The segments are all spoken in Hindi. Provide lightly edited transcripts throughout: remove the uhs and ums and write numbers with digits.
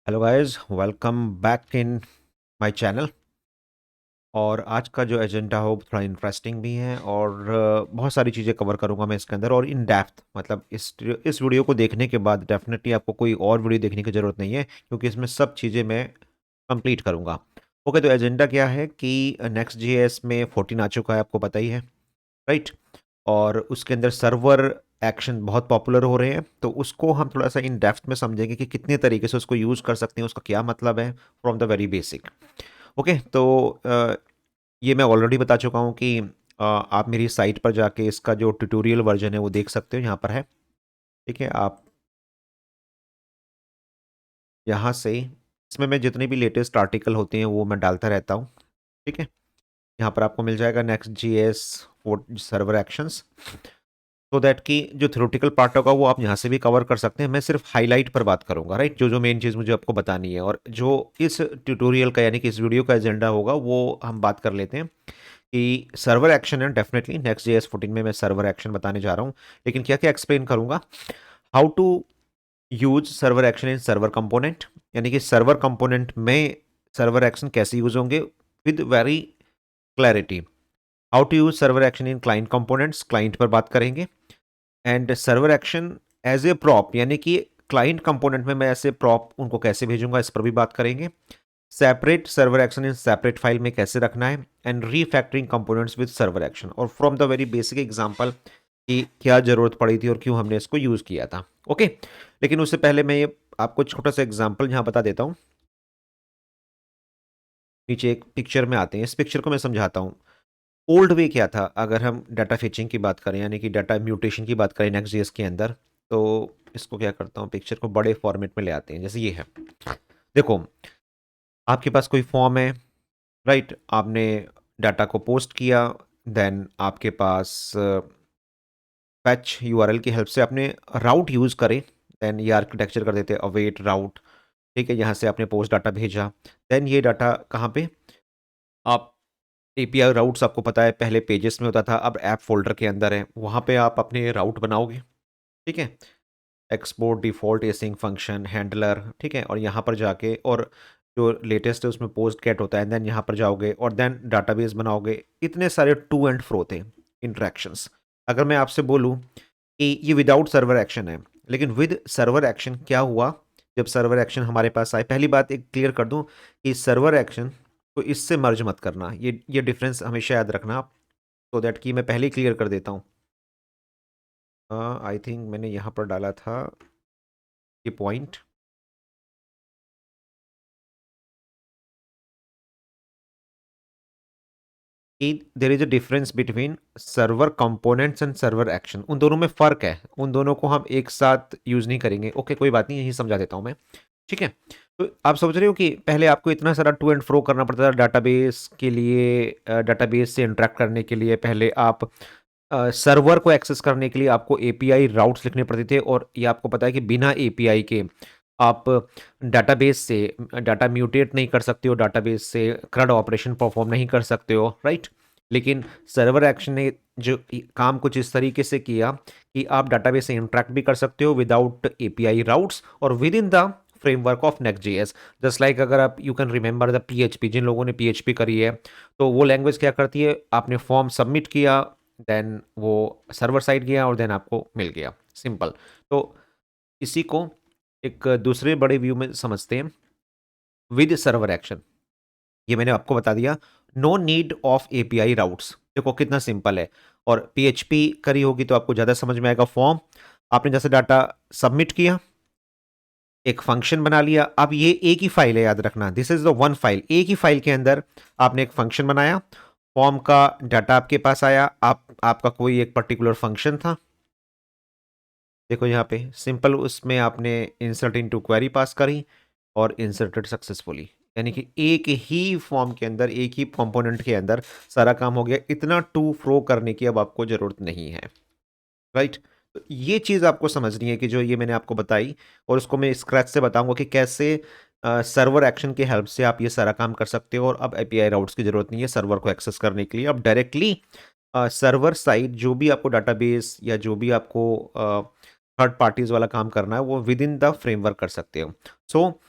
Hello guys, welcome back in my channel. और आज का जो एजेंडा हो थोड़ा इंटरेस्टिंग भी है और बहुत सारी चीज़ें कवर करूंगा मैं इसके अंदर और इन डेप्थ। मतलब इस वीडियो को देखने के बाद डेफिनेटली आपको कोई और वीडियो देखने की ज़रूरत नहीं है, क्योंकि इसमें सब चीज़ें मैं कंप्लीट करूंगा। ओके, तो एजेंडा क्या है कि नेक्स्ट जीएस में 14 आ चुका है, आपको पता ही है, राइट। और उसके अंदर सर्वर एक्शन बहुत पॉपुलर हो रहे हैं, तो उसको हम थोड़ा सा इन डेप्थ में समझेंगे कि कितने तरीके से उसको यूज़ कर सकते हैं, उसका क्या मतलब है from the very basic. Okay, तो ये मैं ऑलरेडी बता चुका हूँ कि आप मेरी साइट पर जाके इसका जो ट्यूटोरियल वर्जन है वो देख सकते हो, यहाँ पर है। ठीक है, आप यहाँ से इसमें मैं जितने भी लेटेस्ट आर्टिकल होते हैं वो मैं डालता रहता हूँ। ठीक है, यहाँ पर आपको मिल जाएगा next G S server actions, so that कि जो थ्योरेटिकल पार्ट होगा वो आप यहाँ से भी कवर कर सकते हैं। मैं सिर्फ हाईलाइट पर बात करूंगा, राइट, जो जो मेन चीज़ मुझे आपको बतानी है। और जो इस ट्यूटोरियल का यानी कि इस वीडियो का एजेंडा होगा वो हम बात कर लेते हैं कि सर्वर एक्शन है। डेफिनेटली नेक्स्ट जेएस 14 में मैं सर्वर एक्शन बताने जा रहा हूँ, लेकिन क्या क्या एक्सप्लेन करूंगा। How to use server action in server component, यानी कि सर्वर कंपोनेंट में सर्वर एक्शन कैसे यूज होंगे with very clarity. How to use server action in client components, client पर बात करेंगे। And server action as a prop, यानी कि क्लाइंट कंपोनेंट में मैं ऐसे प्रॉप उनको कैसे भेजूंगा, इस पर भी बात करेंगे। Separate server action in separate file में कैसे रखना है, and refactoring components with server action, और from the very basic example कि क्या जरूरत पड़ी थी और क्यों हमने इसको यूज किया था। ओके, लेकिन उससे पहले मैं ये आपको छोटा सा एग्जांपल यहाँ बता देता हूँ। नीचे एक पिक्चर में आते हैं, इस पिक्चर को मैं समझाता हूँ। ओल्ड वे क्या था, अगर हम डाटा फेचिंग की बात करें यानी कि डाटा म्यूटेशन की बात करें नेक्स्ट.जेएस के अंदर, तो इसको क्या करता हूँ, पिक्चर को बड़े फॉर्मेट में ले आते हैं। जैसे ये है, देखो, आपके पास कोई फॉर्म है, राइट, आपने डाटा को पोस्ट किया, देन आपके पास पैच यूआरएल की हेल्प से आपने राउट यूज़ करे। देन ये आर्किटेक्चर कर देते अवेट राउट। ठीक है, यहाँ से आपने पोस्ट डाटा भेजा। देन ये डाटा कहाँ पे, आप एपीआई राउट्स आपको पता है पहले पेजेस में होता था, अब ऐप फोल्डर के अंदर है, वहाँ पे आप अपने राउट बनाओगे। ठीक है, एक्सपोर्ट डिफ़ॉल्ट एसिंग फंक्शन हैंडलर, ठीक है, और यहाँ पर जाके और जो लेटेस्ट है उसमें पोस्ट गेट होता है, देन यहाँ पर जाओगे और देन डाटाबेस बनाओगे। इतने सारे टू एंड फ्रो थे इंटरेक्शंस। अगर मैं आपसे बोलूँ कि ये विदाउट सर्वर एक्शन है, लेकिन विद सर्वर एक्शन क्या हुआ, जब सर्वर एक्शन हमारे पास आए, पहली बात एक क्लियर कर दूं कि सर्वर एक्शन को इससे मर्ज मत करना, ये डिफरेंस हमेशा याद रखना आप, तो दैट कि मैं पहले ही क्लियर कर देता हूँ। आई थिंक मैंने यहाँ पर डाला था ये पॉइंट कि there is a difference between server components and server action. उन दोनों में फ़र्क है, उन दोनों को हम एक साथ यूज़ नहीं करेंगे। ओके, कोई बात नहीं, यही समझा देता हूँ मैं। ठीक है, तो आप समझ रहे हो कि पहले आपको इतना सारा टू एंड फ्रो करना पड़ता था डाटाबेस के लिए, डाटाबेस से इंटरेक्ट करने के लिए पहले आप सर्वर को एक्सेस करने के लिए आपको एपीआई राउट्स लिखने पड़ते थे, और ये आपको पता है कि बिना एपीआई के आप डाटाबेस से डाटा म्यूटेट नहीं कर सकते हो, डाटाबेस से क्रड ऑपरेशन परफॉर्म नहीं कर सकते हो, राइट। लेकिन सर्वर एक्शन ने जो काम कुछ इस तरीके से किया कि आप डाटाबेस से इंटरेक्ट भी कर सकते हो विदाउट एपीआई राउट्स और with in the framework of Next JS. Just like अगर आप you can remember the PHP, जिन लोगों ने पीएचपी करी है, तो वो लैंग्वेज क्या करती है, आपने फॉर्म सबमिट किया, देन वो सर्वर साइड गया और देन आपको मिल गया, सिंपल। तो इसी को एक दूसरे बड़े व्यू में समझते हैं, विद सर्वर एक्शन। ये मैंने आपको बता दिया, no need of API routes. देखो कितना सिंपल है, और पीएचपी करी होगी तो आपको ज़्यादा समझ में आएगा। फॉर्म आपने जैसे डाटा सबमिट किया, एक फंक्शन बना लिया। अब ये एक ही फाइल है, याद रखना, this is the one file. एक ही फाइल के अंदर आपने एक फंक्शन बनाया, फॉर्म का डाटा आपके पास आया, आपका कोई एक पर्टिकुलर फंक्शन था। देखो यहाँ पे सिंपल, उसमें आपने इंसर्ट इनटू क्वेरी पास करी और इंसर्टेड सक्सेसफुली, यानी कि एक ही फॉर्म के अंदर, एक ही कंपोनेंट के अंदर सारा काम हो गया। इतना टू फ्रो करने की अब आपको ज़रूरत नहीं है, राइट। तो ये चीज़ आपको समझनी है कि जो ये मैंने आपको बताई, और उसको मैं स्क्रैच से बताऊंगा कि कैसे सर्वर एक्शन की हेल्प से आप ये सारा काम कर सकते हो। और अब एपीआई राउट्स की ज़रूरत नहीं है सर्वर को एक्सेस करने के लिए, अब डायरेक्टली सर्वर साइड जो भी आपको डाटाबेस या जो भी आपको थर्ड पार्टीज वाला काम करना है वो विद इन द फ्रेमवर्क कर सकते हो। सो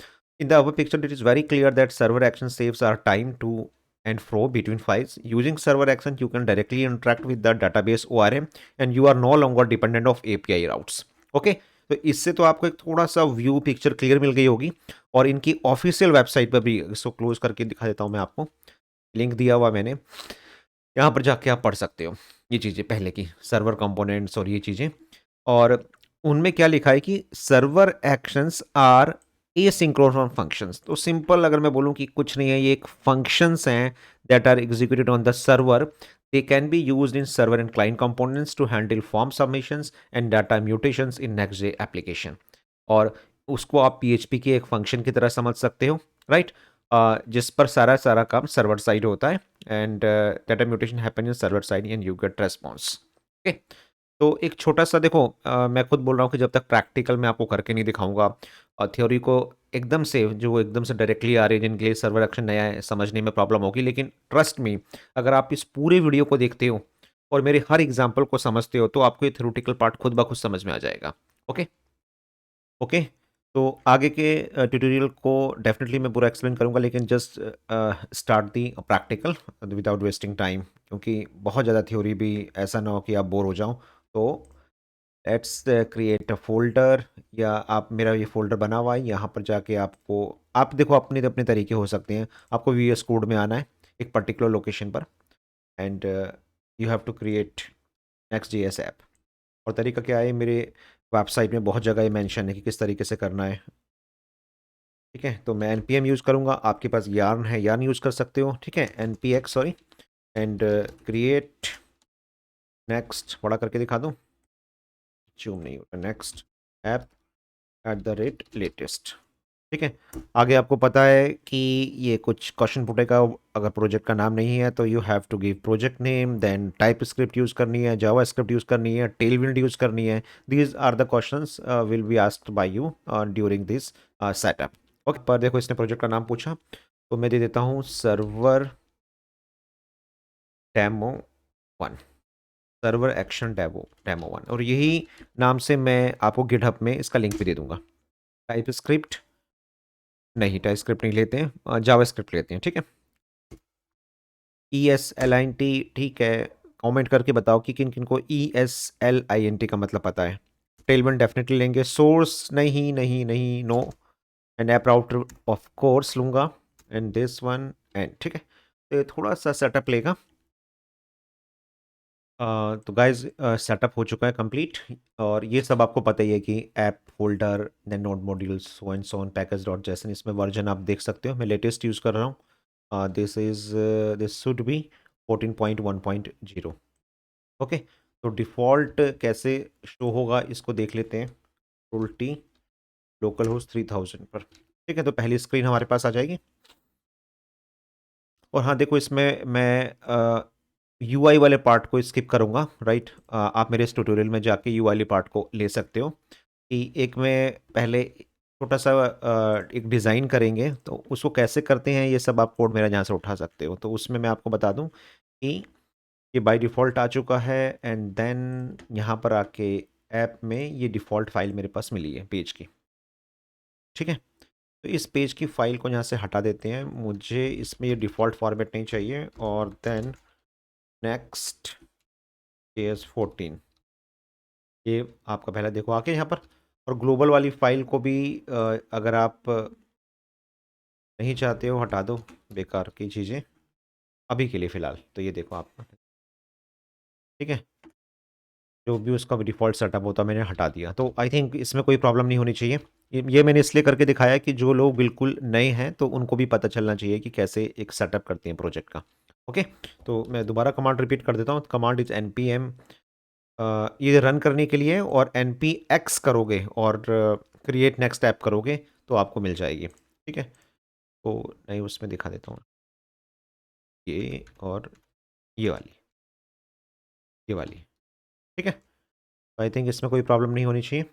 In the above picture, it is very clear that server action saves our time to and fro between files. Using server action, you can directly interact with the database ORM and you are no longer dependent of API routes. Okay, तो इससे तो आपको एक थोड़ा सा व्यू पिक्चर क्लियर मिल गई होगी। और इनकी ऑफिशियल वेबसाइट पर भी इसको क्लोज करके दिखा देता हूँ मैं आपको, लिंक दिया हुआ मैंने, यहाँ पर जाके आप पढ़ सकते हो ये चीज़ें पहले की सर्वर कंपोनेंट्स और ये चीज़ें। और उनमें क्या लिखा है कि server actions are asynchronous functions. तो सिंपल अगर मैं बोलूँ कि कुछ नहीं है, ये एक फंक्शंस हैं that are executed on the server. They can be used in server and client components to handle form submissions and data mutations in next day application. और उसको आप पीएचपी के एक फंक्शन की तरह समझ सकते हो, राइट? जिस पर सारा सारा काम सर्वर साइड होता है and data mutation happen in server side and you get response. Okay, तो एक छोटा सा देखो, मैं खुद बोल रहा हूँ कि जब तक प्रैक्टिकल मैं आपको करके नहीं दिखाऊंगा और थ्योरी को एकदम से जो एकदम से डायरेक्टली आ रही है जिनके लिए सर्वर एक्शन नया है समझने में प्रॉब्लम होगी, लेकिन ट्रस्ट मी, अगर आप इस पूरे वीडियो को देखते हो और मेरे हर एग्जाम्पल को समझते हो तो आपको ये थ्योरेटिकल पार्ट खुद ब खुद समझ में आ जाएगा। ओके ओके, तो आगे के ट्यूटोरियल को डेफिनेटली मैं पूरा एक्सप्लेन करूंगा, लेकिन just start the practical without wasting time, क्योंकि बहुत ज़्यादा थ्योरी भी ऐसा ना हो कि आप बोर हो जाओ। तो लेट्स क्रिएट अ फोल्डर, या आप, मेरा ये फोल्डर बना हुआ है, यहाँ पर जाके आपको, आप देखो अपने अपने तरीके हो सकते हैं। आपको VS कोड में आना है एक पर्टिकुलर लोकेशन पर and you have to create Next JS app. और तरीका क्या है, मेरे वेबसाइट में बहुत जगह ये मेंशन है कि किस तरीके से करना है। ठीक है, तो मैं npm यूज़ करूँगा, आपके पास yarn है, yarn यूज़ कर सकते हो। ठीक है, npx sorry, and create next, बड़ा करके दिखा दूँ, जूम नहीं होता, next app at the rate latest. ठीक है, आगे आपको पता है कि ये कुछ क्वेश्चन पुटेगा। अगर प्रोजेक्ट का नाम नहीं है तो you have to give project name, then TypeScript use करनी है, जावा स्क्रिप्ट यूज़ करनी है, टेलविंड यूज़ करनी है। These are the questions will be asked by you during this setup. Okay, पर देखो इसने प्रोजेक्ट का नाम पूछा तो मैं दे देता हूँ server demo 1, server action demo 1, और यही नाम से मैं आपको गिटहब में इसका लिंक भी दे दूंगा। टाइप स्क्रिप्ट नहीं, टाइप स्क्रिप्ट नहीं लेते हैं, जावा स्क्रिप्ट लेते हैं। ठीक है, ESLINT, ठीक है, कमेंट करके बताओ कि किन किन को ESLINT का मतलब पता है। टेलविंड डेफिनेटली लेंगे, सोर्स नहीं नहीं नहीं, no, and app router of course लूँगा, एंड दिस वन एंड। ठीक है, तो ये थोड़ा सा सेटअप लेगा। तो गाइज सेटअप हो चुका है कंप्लीट, और ये सब आपको पता ही है कि app folder, then node modules, so and so on, package dot JSON, इसमें वर्जन आप देख सकते हो, मैं लेटेस्ट यूज़ कर रहा हूँ। This should be 14.1.0। ओके, तो डिफ़ॉल्ट कैसे शो होगा इसको देख लेते हैं। Control T, लोकल होस्ट 3000 पर। ठीक है, तो पहली स्क्रीन हमारे पास आ जाएगी। और हाँ देखो, इसमें मैं UI वाले पार्ट को स्किप करूँगा, राइट? आप मेरे इस ट्यूटोरियल में जाके UI वाले पार्ट को ले सकते हो कि एक में पहले छोटा सा एक डिज़ाइन करेंगे, तो उसको कैसे करते हैं ये सब आप कोड मेरा यहाँ से उठा सकते हो। तो उसमें मैं आपको बता दूँ कि ये बाय डिफ़ॉल्ट आ चुका है, एंड देन यहाँ पर आके ऐप में ये डिफ़ॉल्ट फाइल मेरे पास मिली है पेज की। ठीक है, तो इस पेज की फ़ाइल को यहाँ से हटा देते हैं, मुझे इसमें ये डिफ़ॉल्ट फॉर्मेट नहीं चाहिए। और देन नेक्स्ट JS14, ये आपका पहला देखो आके यहाँ पर। और ग्लोबल वाली फाइल को भी अगर आप नहीं चाहते हो हटा दो, बेकार की चीज़ें अभी के लिए फ़िलहाल। तो ये देखो आप, ठीक है, जो भी उसका डिफ़ॉल्ट सेटअप होता मैंने हटा दिया। तो आई थिंक इसमें कोई प्रॉब्लम नहीं होनी चाहिए। ये मैंने इसलिए करके दिखाया कि जो लोग बिल्कुल नए हैं तो उनको भी पता चलना चाहिए कि कैसे एक सेटअप करते हैं प्रोजेक्ट का। ओके, तो मैं दोबारा कमांड रिपीट कर देता हूँ। कमांड इज़ npm, ये रन करने के लिए, और npx करोगे और क्रिएट नेक्स्ट ऐप करोगे तो आपको मिल जाएगी। ठीक है, तो मैं उसमें दिखा देता हूँ, ये और ये वाली, ये वाली। ठीक है, तो आई थिंक इसमें कोई प्रॉब्लम नहीं होनी चाहिए।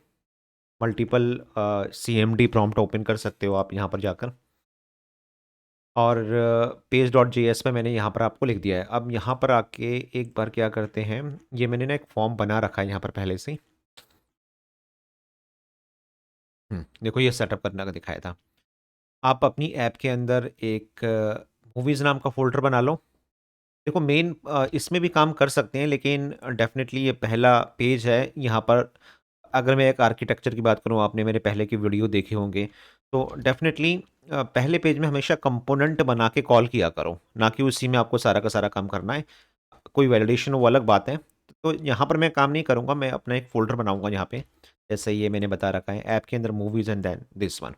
मल्टीपल CMD प्रॉम्प्ट ओपन कर सकते हो आप यहाँ पर जाकर। और पेज डॉट JS पे मैंने यहाँ पर आपको लिख दिया है। अब यहाँ पर आके एक बार क्या करते हैं, ये मैंने ना एक फॉर्म बना रखा है यहाँ पर पहले से ही। देखो ये सेटअप करने का दिखाया था। आप अपनी ऐप के अंदर एक मूवीज़ नाम का फ़ोल्डर बना लो। देखो मेन इसमें भी काम कर सकते हैं, लेकिन डेफ़िनेटली ये पहला पेज है यहाँ पर। अगर मैं एक आर्किटेक्चर की बात करूँ, आपने मेरे पहले की वीडियो देखे होंगे, तो डेफ़िनेटली पहले पेज में हमेशा कंपोनेंट बना के कॉल किया करो, ना कि उसी में आपको सारा का सारा काम करना है। कोई वैलिडेशन हो वो अलग बात है। तो यहाँ पर मैं काम नहीं करूँगा, मैं अपना एक फ़ोल्डर बनाऊँगा यहाँ पे, जैसे ये मैंने बता रखा है ऐप के अंदर movies and then this one.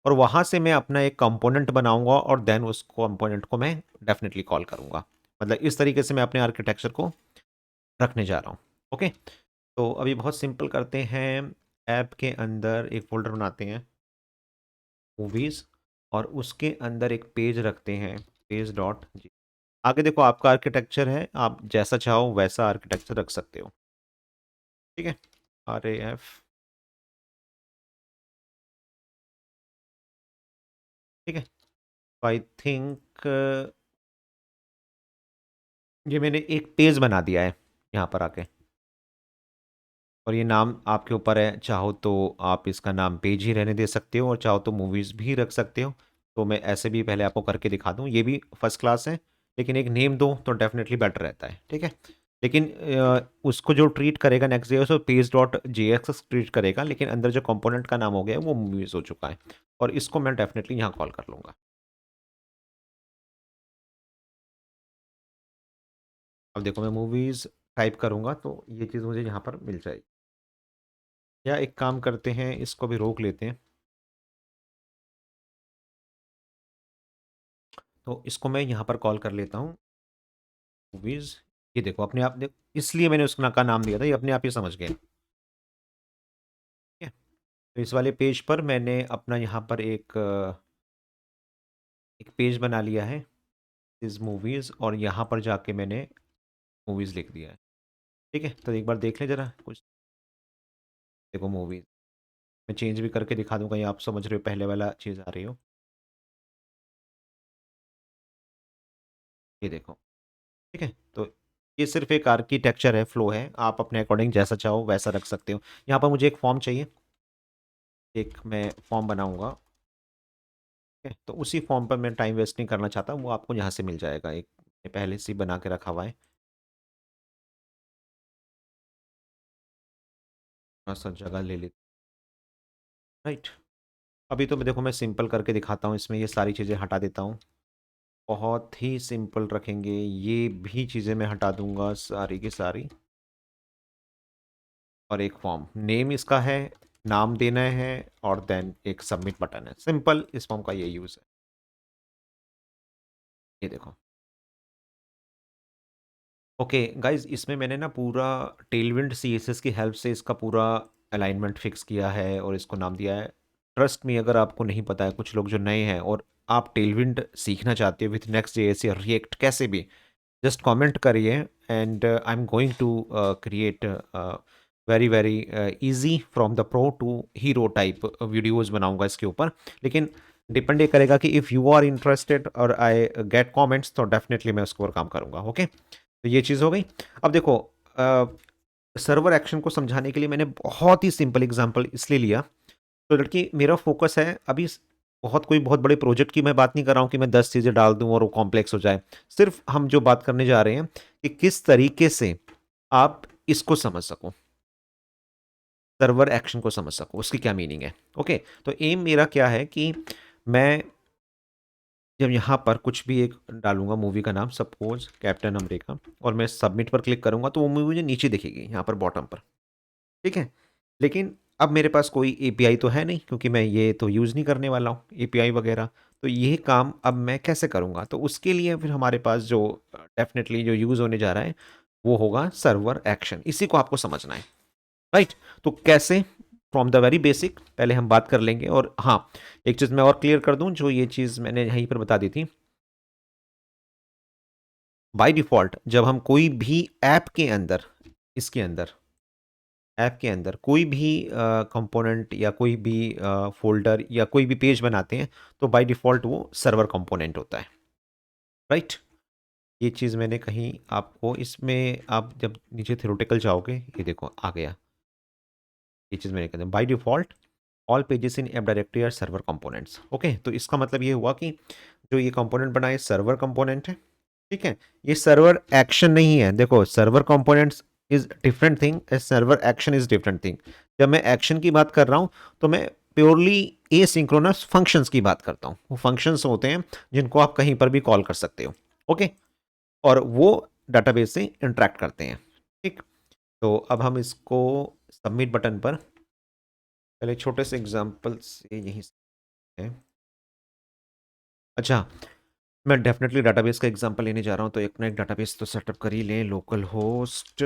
और वहाँ से मैं अपना एक कंपोनेंट बनाऊँगा और देन उस कंपोनेंट को मैं डेफ़िनेटली कॉल करूँगा। मतलब इस तरीके से मैं अपने आर्किटेक्चर को रखने जा रहा हूँ। ओके? तो अभी बहुत सिंपल करते हैं, ऐप के अंदर एक फ़ोल्डर बनाते हैं, मूवीज़, और उसके अंदर एक पेज रखते हैं, पेज डॉट जी। आगे देखो आपका आर्किटेक्चर है, आप जैसा चाहो वैसा आर्किटेक्चर रख सकते हो। ठीक है? RAF। ठीक है? तो आई थिंक ये मैंने एक पेज बना दिया है यहाँ पर आके। और ये नाम आपके ऊपर है, चाहो तो आप इसका नाम पेज ही रहने दे सकते हो और चाहो तो मूवीज़ भी रख सकते हो। तो मैं ऐसे भी पहले आपको करके दिखा दूँ, ये भी फर्स्ट क्लास है, लेकिन एक नेम दो तो डेफिनेटली बेटर रहता है। ठीक है? लेकिन उसको जो ट्रीट करेगा नेक्स्ट डे उसको पेज डॉट JS ट्रीट करेगा, लेकिन अंदर जो कंपोनेंट का नाम हो गया है वो मूवीज़ हो चुका है, और इसको मैं डेफिनेटली यहाँ कॉल कर लूँगा। अब देखो मैं मूवीज़ टाइप करूँगा तो ये चीज़ मुझे यहाँ पर मिल जाएगी। या एक काम करते हैं, इसको भी रोक लेते हैं। तो इसको मैं यहाँ पर कॉल कर लेता हूँ, मूवीज़। ये देखो अपने आप इसलिए मैंने उसका का नाम दिया था, ये अपने आप ही समझ गए। ठीक है? तो इस वाले पेज पर मैंने अपना यहाँ पर एक पेज बना लिया है, इस मूवीज़, और यहाँ पर जाके मैंने मूवीज़ लिख दिया है। ठीक है? तो एक बार देख लें ज़रा कुछ। देखो मूवीज़, मैं चेंज भी करके दिखा दूँगा, ये आप समझ रहे हो पहले वाला चीज़ आ रही हो। ये देखो। ठीक है? तो ये सिर्फ़ एक आर्किटेक्चर है, फ्लो है, आप अपने अकॉर्डिंग जैसा चाहो वैसा रख सकते हो। यहाँ पर मुझे एक फॉर्म चाहिए, एक मैं फॉर्म बनाऊँगा। ठीक है? तो उसी फॉर्म पर मैं टाइम वेस्ट नहीं करना चाहता, वो आपको यहाँ से मिल जाएगा, एक मैंने पहले से ही बना के रखा हुआ है। थोड़ा-सा जगह ले लेते, राइट? अभी तो मैं देखो मैं सिंपल करके दिखाता हूँ, इसमें ये सारी चीज़ें हटा देता हूँ। बहुत ही सिंपल रखेंगे, ये भी चीज़ें मैं हटा दूँगा सारी की सारी। और एक फॉर्म, नेम इसका है, नाम देना है, और देन एक सबमिट बटन है। सिंपल इस फॉर्म का ये यूज़ है। ये देखो। ओके गाइज़, इसमें मैंने ना पूरा टेलविंड CSS की हेल्प से इसका पूरा अलाइनमेंट फिक्स किया है और इसको नाम दिया है। ट्रस्ट मी, अगर आपको नहीं पता है, कुछ लोग जो नए हैं और आप टेलविंड सीखना चाहते हो विथ नेक्स्ट JS या रिएक्ट कैसे भी, जस्ट कमेंट करिए and I am going to create very very easy from the pro to hero type videos बनाऊंगा इसके ऊपर। लेकिन डिपेंड ये करेगा कि इफ़ यू आर इंटरेस्टेड और आई गेट कमेंट्स तो डेफिनेटली मैं उसके ऊपर काम करूंगा। ओके, तो ये चीज़ हो गई। अब देखो, सर्वर एक्शन को समझाने के लिए मैंने बहुत ही सिंपल एग्जांपल इसलिए लिया, तो लड़की मेरा फोकस है अभी बहुत कोई बहुत बड़े प्रोजेक्ट की मैं बात नहीं कर रहा हूँ कि मैं 10 चीज़ें डाल दूँ और वो कॉम्प्लेक्स हो जाए। सिर्फ हम जो बात करने जा रहे हैं कि किस तरीके से आप इसको समझ सको, सर्वर एक्शन को समझ सको, उसकी क्या मीनिंग है। ओके, तो एम मेरा क्या है कि मैं जब यहाँ पर कुछ भी एक डालूंगा, मूवी का नाम सपोज कैप्टन अमेरिका, और मैं सबमिट पर क्लिक करूंगा तो वो मूवी मुझे नीचे दिखेगी यहाँ पर बॉटम पर। ठीक है? लेकिन अब मेरे पास कोई एपीआई तो है नहीं, क्योंकि मैं ये तो यूज़ नहीं करने वाला हूँ एपीआई वगैरह। तो ये काम अब मैं कैसे करूँगा? तो उसके लिए फिर हमारे पास जो डेफ़िनेटली जो यूज़ होने जा रहा है, वो होगा सर्वर एक्शन। इसी को आपको समझना है, राइट? तो कैसे? फ्रॉम द वेरी बेसिक पहले हम बात कर लेंगे। और हाँ, एक चीज़ मैं और क्लियर कर दूँ, जो ये चीज़ मैंने यहीं पर बता दी थी। बाय डिफ़ॉल्ट जब हम कोई भी ऐप के अंदर, इसके अंदर, ऐप के अंदर कोई भी कंपोनेंट या कोई भी फ़ोल्डर या कोई भी पेज बनाते हैं, तो बाय डिफ़ॉल्ट वो सर्वर कंपोनेंट होता है, राइट? ये चीज़ मैंने कहीं आपको इसमें, आप जब नीचे थ्योरेटिकल जाओगे, ये देखो आ गया, ये चीज़ मैंने कहा by default all pages in app directory are server components. Okay, तो इसका मतलब ये हुआ कि जो ये कंपोनेंट बना है सर्वर कंपोनेंट है, ठीक है। ये सर्वर एक्शन नहीं है। देखो, server components is different thing, server action is different thing. जब मैं एक्शन की बात कर रहा हूँ तो मैं प्योरली एसिंक्रोनस फंक्शंस की बात करता हूँ। वो फंक्शंस होते हैं जिनको आप कहीं पर भी कॉल कर सकते हो, ओके, और वो डाटाबेस से इंटरेक्ट करते हैं, ठीक। तो अब हम इसको सबमिट बटन पर पहले छोटे से एग्जांपल से यहीं से है। अच्छा, मैं डेफिनेटली डाटाबेस का एग्जांपल लेने जा रहा हूँ, तो एक ना एक डाटाबेस तो सेटअप कर ही लें, लोकल होस्ट।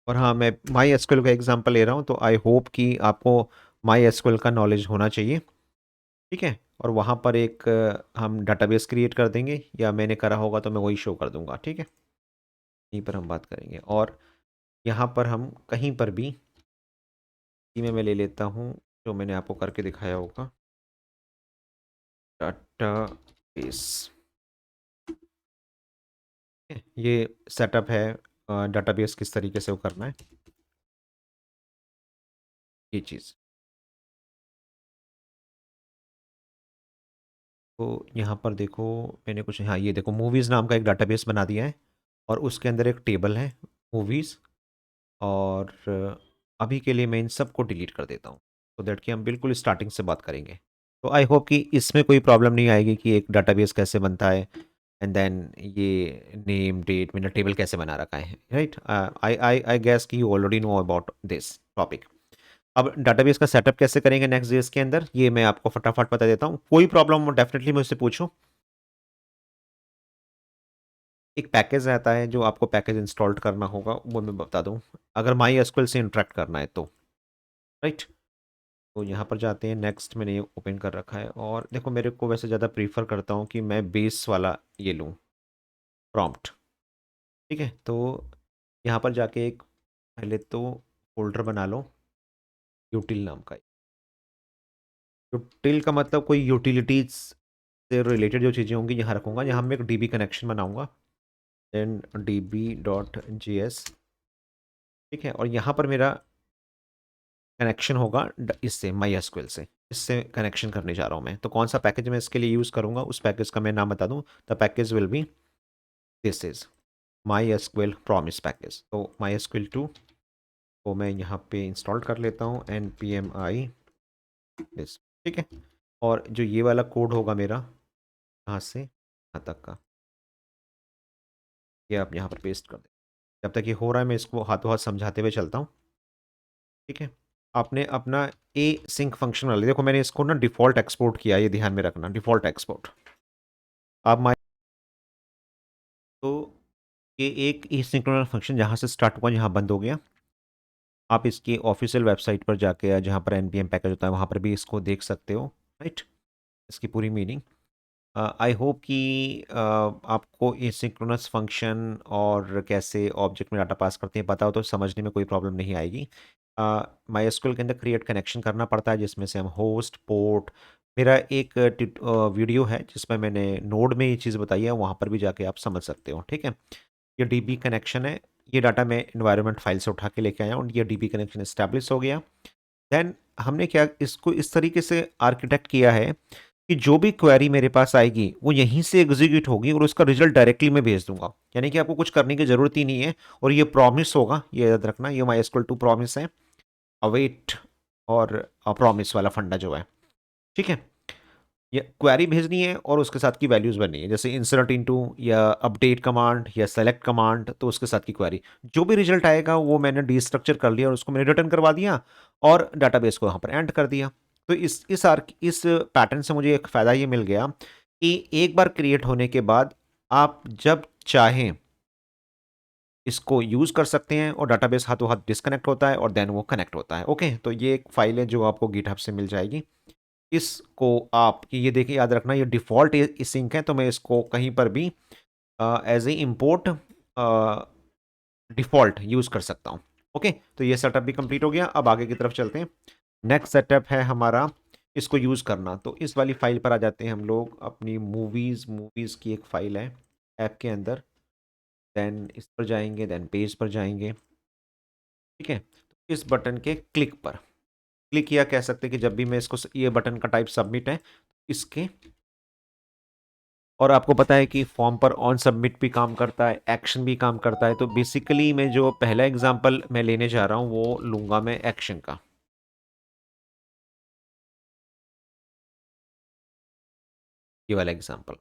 और हाँ, मैं माई एसक्यूएल का एग्जांपल ले रहा हूँ, तो आई होप कि आपको माई एसक्यूएल का नॉलेज होना चाहिए, ठीक है। और वहाँ पर एक हम डाटाबेस क्रिएट कर देंगे, या मैंने करा होगा तो मैं वही शो कर दूंगा, ठीक है। यहीं पर हम बात करेंगे, और यहाँ पर हम कहीं पर भी इसी में मैं ले लेता हूँ जो मैंने आपको करके दिखाया होगा, डाटाबेस। ये सेटअप है डाटाबेस किस तरीके से वो करना है, ये चीज़। तो यहाँ पर देखो, मैंने कुछ, हाँ ये देखो, मूवीज़ नाम का एक डाटाबेस बना दिया है, और उसके अंदर एक टेबल है मूवीज़। और अभी के लिए मैं इन सब को डिलीट कर देता हूँ, तो दैट कि हम बिल्कुल स्टार्टिंग से बात करेंगे। तो आई होप कि इसमें कोई प्रॉब्लम नहीं आएगी कि एक डाटाबेस कैसे बनता है, एंड देन ये नेम डेट मैंने टेबल कैसे बना रखा है, right. I I I guess कि you already know about this topic. अब डाटाबेस का सेटअप कैसे करेंगे नेक्स्ट जेएस के अंदर, ये मैं आपको फटाफट बता देता हूँ। कोई प्रॉब्लम हो डेफिनेटली मुझसे पूछो। एक पैकेज रहता है जो आपको पैकेज इंस्टॉल करना होगा, वो मैं बता दूँ, अगर माई एसक्यूएल से इंटरेक्ट करना है तो, राइट। तो यहाँ पर जाते हैं, नेक्स्ट मैंने ये ओपन कर रखा है, और देखो मेरे को वैसे ज़्यादा प्रीफर करता हूँ कि मैं बेस वाला ये लूँ, प्रॉम्प्ट, ठीक है। तो यहाँ पर जाके एक पहले तो फोल्डर बना लो यूटिल नाम का। यूटिल का मतलब कोई यूटिलिटीज से रिलेटेड जो चीज़ें होंगी यहाँ रखूँगा। यहाँ मैं एक डीबी कनेक्शन बनाऊँगा, देन db.js, ठीक है। और यहाँ पर मेरा कनेक्शन होगा इससे, माई एसक्यूएल से, इससे कनेक्शन करने जा रहा हूँ मैं। तो कौन सा पैकेज मैं इसके लिए यूज़ करूँगा, उस पैकेज का मैं नाम बता दूँ। The package will be, this is my SQL promise package. तो माई एसक्यूएल 2 को मैं यहाँ पे इंस्टॉल कर लेता हूँ, npmi दिस, ठीक है। और जो ये वाला कोड होगा मेरा, यहाँ से यहाँ तक का, ये आप यहाँ पर पेस्ट कर दें। जब तक ये हो रहा है मैं इसको हाथों हाथ समझाते हुए चलता हूँ, ठीक है। आपने अपना ए सिंक फंक्शन वाले, देखो मैंने इसको ना डिफ़ॉल्ट एक्सपोर्ट किया, ये ध्यान में रखना, डिफ़ॉल्ट एक्सपोर्ट। आप माई, तो ये एक ई सिंक्रोनस फंक्शन जहाँ से स्टार्ट हुआ यहाँ बंद हो गया। आप इसकी ऑफिशियल वेबसाइट पर जाके, या जहाँ पर npm पैकेज होता है वहाँ पर भी इसको देख सकते हो, राइट, इसकी पूरी मीनिंग। आई होप कि आपको एसिंक्रोनस फंक्शन और कैसे ऑब्जेक्ट में डाटा पास करते हैं पता हो, तो समझने में कोई प्रॉब्लम नहीं आएगी। माई एसक्यूएल के अंदर क्रिएट कनेक्शन करना पड़ता है, जिसमें से हम होस्ट, पोर्ट, मेरा एक वीडियो है जिसमें मैंने नोड में ये चीज़ बताई है, वहाँ पर भी जाके आप समझ सकते हो, ठीक है। ये डीबी कनेक्शन है, ये डाटा मैं इन्वायरमेंट फाइल से उठा के लेके आया हूँ, ये डीबी कनेक्शन इस्टेब्लिश हो गया। देन हमने क्या इसको इस तरीके से आर्किटेक्ट किया है कि जो भी क्वेरी मेरे पास आएगी वो यहीं से एग्जीक्यूट होगी, और उसका रिजल्ट डायरेक्टली मैं भेज दूंगा, यानी कि आपको कुछ करने की ज़रूरत ही नहीं है। और ये प्रॉमिस होगा, ये याद रखना, ये माई एसक्यूएल 2 प्रॉमिस है, अवेट और प्रॉमिस वाला फंडा जो है, ठीक है। ये क्वेरी भेजनी है और उसके साथ की वैल्यूज़ बननी है, जैसे इंसर्ट इनटू या अपडेट कमांड या सेलेक्ट कमांड, तो उसके साथ की क्वेरी, जो भी रिजल्ट आएगा वो मैंने डीस्ट्रक्चर कर लिया और उसको मैंने रिटर्न करवा दिया, और डाटाबेस को यहाँ पर एंड कर दिया। तो इस पैटर्न से मुझे एक फ़ायदा ये मिल गया कि एक बार क्रिएट होने के बाद आप जब चाहें इसको यूज़ कर सकते हैं, और डाटाबेस हाथों हाथ डिस्कनेक्ट होता है और देन वो कनेक्ट होता है, ओके। तो ये एक फाइल है जो आपको गिटहब से मिल जाएगी। इसको आप ये देखिए, याद रखना ये डिफ़ॉल्ट सिंक है, तो मैं इसको कहीं पर भी as a import default use कर सकता हूँ, ओके। तो ये सेटअप भी कंप्लीट हो गया। अब आगे की तरफ चलते हैं। नेक्स्ट सेटअप है हमारा इसको यूज़ करना, तो इस वाली फाइल पर आ जाते हैं हम लोग। अपनी मूवीज़ की एक फ़ाइल है ऐप के अंदर, देन इस पर जाएंगे, देन पेज पर जाएंगे, ठीक है। तो इस बटन के क्लिक पर क्लिक किया, कह सकते हैं कि जब भी मैं इसको ये बटन का टाइप सबमिट है इसके, और आपको पता है कि फॉर्म पर ऑन सबमिट भी काम करता है, एक्शन भी काम करता है। तो बेसिकली मैं जो पहला एग्जांपल मैं लेने जा रहा हूँ वो लूंगा मैं एक्शन का, ये वाला एग्जांपल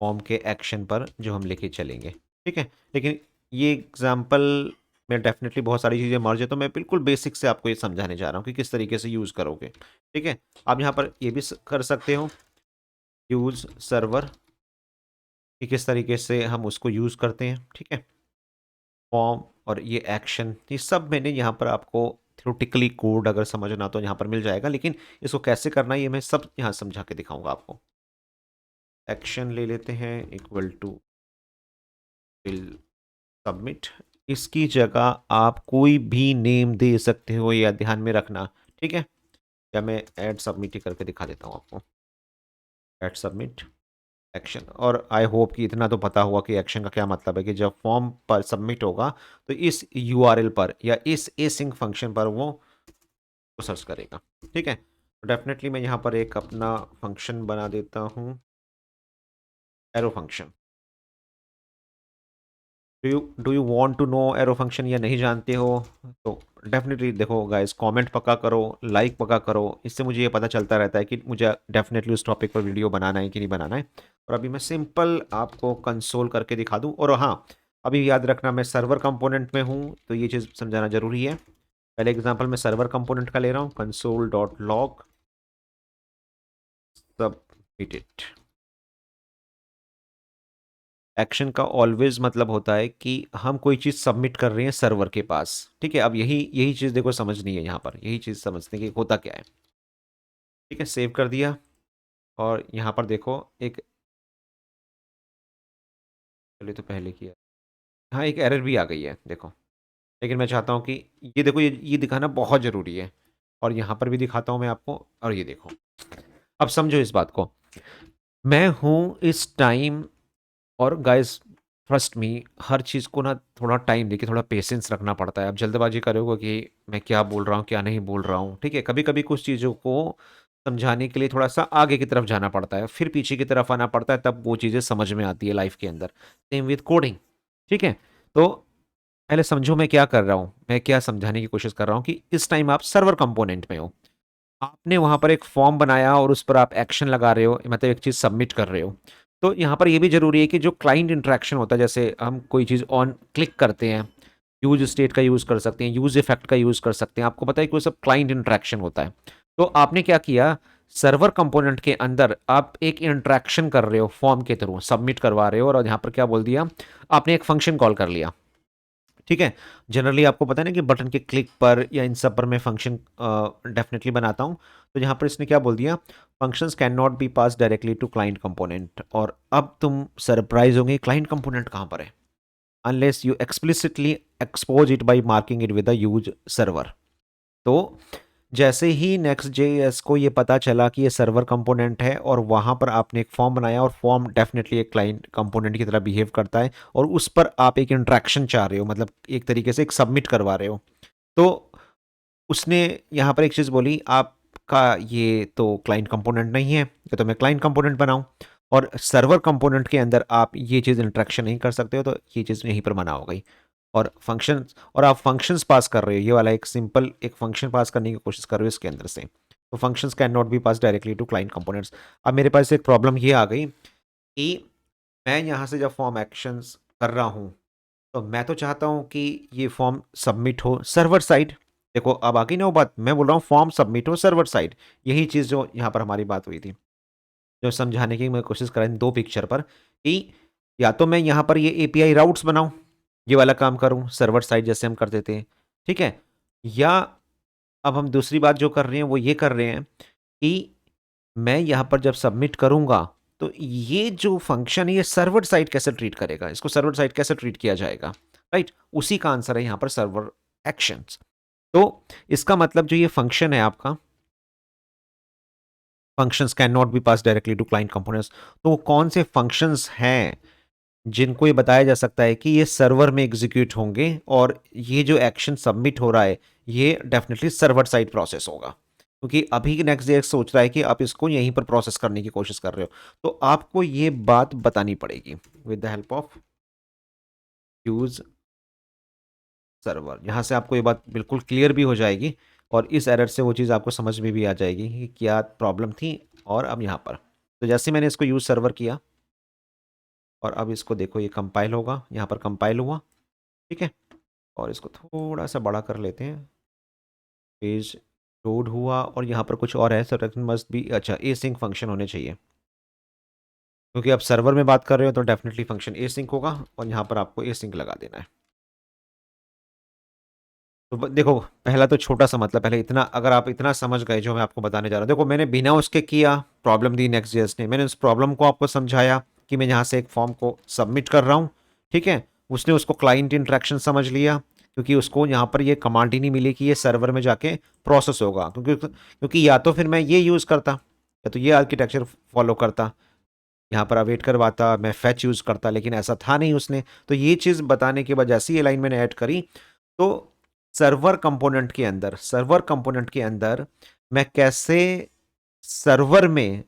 फॉर्म के एक्शन पर जो हम लेके चलेंगे, ठीक है। लेकिन ये एग्जांपल में डेफिनेटली बहुत सारी चीज़ें मर्ज है, तो मैं बिल्कुल बेसिक से आपको ये समझाने जा रहा हूँ कि किस तरीके से यूज़ करोगे, ठीक है। आप यहाँ पर ये भी कर सकते हो यूज़ सर्वर, कि किस तरीके से हम उसको यूज़ करते हैं, ठीक है। फॉर्म और ये एक्शन, ये सब मैंने यहाँ पर आपको थ्योरेटिकली कोड अगर समझना तो यहाँ पर मिल जाएगा, लेकिन इसको कैसे करना है ये मैं सब यहाँ समझा के दिखाऊंगा आपको। एक्शन ले लेते हैं इक्वल टू विल सबमिट, इसकी जगह आप कोई भी नेम दे सकते हो, या ध्यान में रखना, ठीक है। या मैं ऐड सबमिट ही करके दिखा देता हूँ आपको, ऐड सबमिट एक्शन। और आई होप कि इतना तो पता हुआ कि एक्शन का क्या मतलब है, कि जब फॉर्म पर सबमिट होगा तो इस यूआरएल पर या इस एसिंक फंक्शन पर वो सर्च करेगा, ठीक है। तो डेफिनेटली मैं यहाँ पर एक अपना फंक्शन बना देता हूँ, arrow function. Do you want to know arrow function, या नहीं जानते हो तो डेफिनेटली देखो गाइस, कमेंट पक्का करो, लाइक पक्का करो, इससे मुझे ये पता चलता रहता है कि मुझे डेफिनेटली उस टॉपिक पर वीडियो बनाना है कि नहीं बनाना है। और अभी मैं सिंपल आपको कंसोल करके दिखा दूं। और हाँ, अभी याद रखना मैं सर्वर कंपोनेंट में हूँ, तो ये चीज़ समझाना जरूरी है। पहले एग्जांपल मैं सर्वर कंपोनेंट का ले रहा हूँ, console dot log submitted. Action का ऑलवेज मतलब होता है कि हम कोई चीज़ सबमिट कर रहे हैं सर्वर के पास, ठीक है। अब यही यही चीज़ देखो समझनी है यहाँ पर, यही चीज़ समझने की होता क्या है, ठीक है। सेव कर दिया, और यहाँ पर देखो एक, चलिए तो पहले किया, हाँ एक एरर भी आ गई है देखो। लेकिन मैं चाहता हूँ कि ये देखो, ये दिखाना बहुत ज़रूरी है, और यहाँ पर भी दिखाता हूँ मैं आपको। और ये देखो, अब समझो इस बात को, मैं हूँ इस टाइम, और गाइस ट्रस्ट मी, हर चीज़ को ना थोड़ा टाइम देखिए, थोड़ा पेशेंस रखना पड़ता है। अब जल्दबाजी करोगे कि मैं क्या बोल रहा हूँ क्या नहीं बोल रहा हूँ, ठीक है। कभी कभी कुछ चीज़ों को समझाने के लिए थोड़ा सा आगे की तरफ जाना पड़ता है, फिर पीछे की तरफ आना पड़ता है, तब वो चीज़ें समझ में आती है लाइफ के अंदर। सेम विद कोडिंग, ठीक है। तो पहले समझो मैं क्या कर रहा हूँ, मैं क्या समझाने की कोशिश कर रहा हूँ, कि इस टाइम आप सर्वर कंपोनेंट में हो, आपने वहां पर एक फॉर्म बनाया और उस पर आप एक्शन लगा रहे हो, मतलब एक चीज सबमिट कर रहे हो। तो यहाँ पर यह भी जरूरी है कि जो क्लाइंट इंटरेक्शन होता है, जैसे हम कोई चीज ऑन क्लिक करते हैं, यूज स्टेट का यूज कर सकते हैं, यूज इफेक्ट का यूज कर सकते हैं, आपको पता है कि वो सब क्लाइंट इंटरेक्शन होता है। तो आपने क्या किया, सर्वर कंपोनेंट के अंदर आप एक इंटरेक्शन कर रहे हो, फॉर्म के थ्रू सबमिट करवा रहे हो, और यहाँ पर क्या बोल दिया, आपने एक फंक्शन कॉल कर लिया, ठीक है। जनरली आपको पता है ना कि बटन के क्लिक पर या इन सब पर मैं फंक्शन डेफिनेटली बनाता हूं। तो यहाँ पर इसने क्या बोल दिया, functions can not be pass directly to client component. और अब तुम सरप्राइज होंगे, क्लाइंट कंपोनेंट कहाँ पर है, unless you explicitly expose it by marking it with the use server. तो जैसे ही नेक्स्ट जेएस को ये पता चला कि ये सर्वर कंपोनेंट है, और वहाँ पर आपने एक फॉर्म बनाया, और फॉर्म डेफिनेटली एक क्लाइंट कंपोनेंट की तरह बिहेव करता है, और उस पर आप एक इंट्रैक्शन चाह रहे हो, मतलब एक तरीके से एक सबमिट करवा रहे हो। तो उसने यहाँ पर एक चीज़ बोली, आपका ये तो क्लाइंट कंपोनेंट नहीं है, या तो मैं क्लाइंट कंपोनेंट बनाऊँ, और सर्वर कंपोनेंट के अंदर आप ये चीज़ इंट्रैक्शन नहीं कर सकते हो, तो ये चीज़ यहीं पर मना हो गई। और फंक्शन, और आप फंक्शंस पास कर रहे हो, ये वाला एक सिंपल एक फंक्शन पास करने की कोशिश कर रहे हो इसके अंदर से। तो functions can not be pass directly to client components. अब मेरे पास एक प्रॉब्लम ये आ गई कि मैं यहाँ से जब फॉर्म एक्शंस कर रहा हूँ, तो मैं तो चाहता हूँ कि ये फॉर्म सबमिट हो सर्वर साइड। देखो अब आ गई ना वो बात, मैं बोल रहा हूँ फॉर्म सबमिट हो सर्वर साइड, यही चीज़ जो यहाँ पर हमारी बात हुई थी, जो समझाने की मैं कोशिश कर रहा हूँ दो पिक्चर पर, कि या तो मैं यहाँ पर ये एपीआई राउट्स बनाऊँ, ये वाला काम करूँ सर्वर साइड जैसे हम करते थे, ठीक है। या अब हम दूसरी बात जो कर रहे हैं वो ये कर रहे हैं कि मैं यहाँ पर जब सबमिट करूँगा, तो ये जो फंक्शन है ये सर्वर साइड कैसे ट्रीट करेगा, इसको सर्वर साइड कैसे ट्रीट किया जाएगा, राइट। उसी का आंसर है यहाँ पर सर्वर एक्शंस। तो इसका मतलब जो ये फंक्शन है आपका, functions can not be pass directly to client components, तो वो कौन से फंक्शंस हैं जिनको ये बताया जा सकता है कि ये सर्वर में एग्जीक्यूट होंगे, और ये जो एक्शन सबमिट हो रहा है ये डेफिनेटली सर्वर साइड प्रोसेस होगा। क्योंकि अभी नेक्स्ट डे सोच रहा है कि आप इसको यहीं पर प्रोसेस करने की कोशिश कर रहे हो, तो आपको ये बात बतानी पड़ेगी with the help of use server. यहाँ से आपको ये बात बिल्कुल क्लियर भी हो जाएगी और इस एरर से वो चीज़ आपको समझ में भी आ जाएगी कि क्या प्रॉब्लम थी। और अब यहाँ पर तो जैसे मैंने इसको यूज सर्वर किया और अब इसको देखो ये कंपाइल होगा, यहाँ पर कंपाइल हुआ, ठीक है। और इसको थोड़ा सा बड़ा कर लेते हैं, पेज लोड हुआ और यहाँ पर कुछ और है, सेलेक्शन मस्ट बी, अच्छा एसिंक फंक्शन होने चाहिए, क्योंकि आप सर्वर में बात कर रहे हो तो डेफिनेटली फंक्शन एसिंक होगा और यहाँ पर आपको एसिंक लगा देना है। तो देखो पहला तो छोटा सा मतलब, पहले इतना अगर आप इतना समझ गए जो मैं आपको बताने जा रहा हूँ, देखो मैंने बिना उसके किया प्रॉब्लम दी नेक्स्ट जेएस ने, मैंने उस प्रॉब्लम को आपको समझाया कि मैं यहाँ से एक फॉर्म को सबमिट कर रहा हूँ, ठीक है। उसने उसको क्लाइंट इंटरेक्शन समझ लिया, क्योंकि उसको यहाँ पर ये कमांड ही नहीं मिली कि ये सर्वर में जाके प्रोसेस होगा, क्योंकि या तो फिर मैं ये यूज़ करता या तो ये आर्किटेक्चर फॉलो करता, यहाँ पर अवेट करवाता, मैं फैच यूज़ करता, लेकिन ऐसा था नहीं उसने। तो ये चीज़ बताने के बाद जैसे ये लाइन मैंने ऐड करी, तो सर्वर कंपोनेंट के अंदर मैं कैसे सर्वर में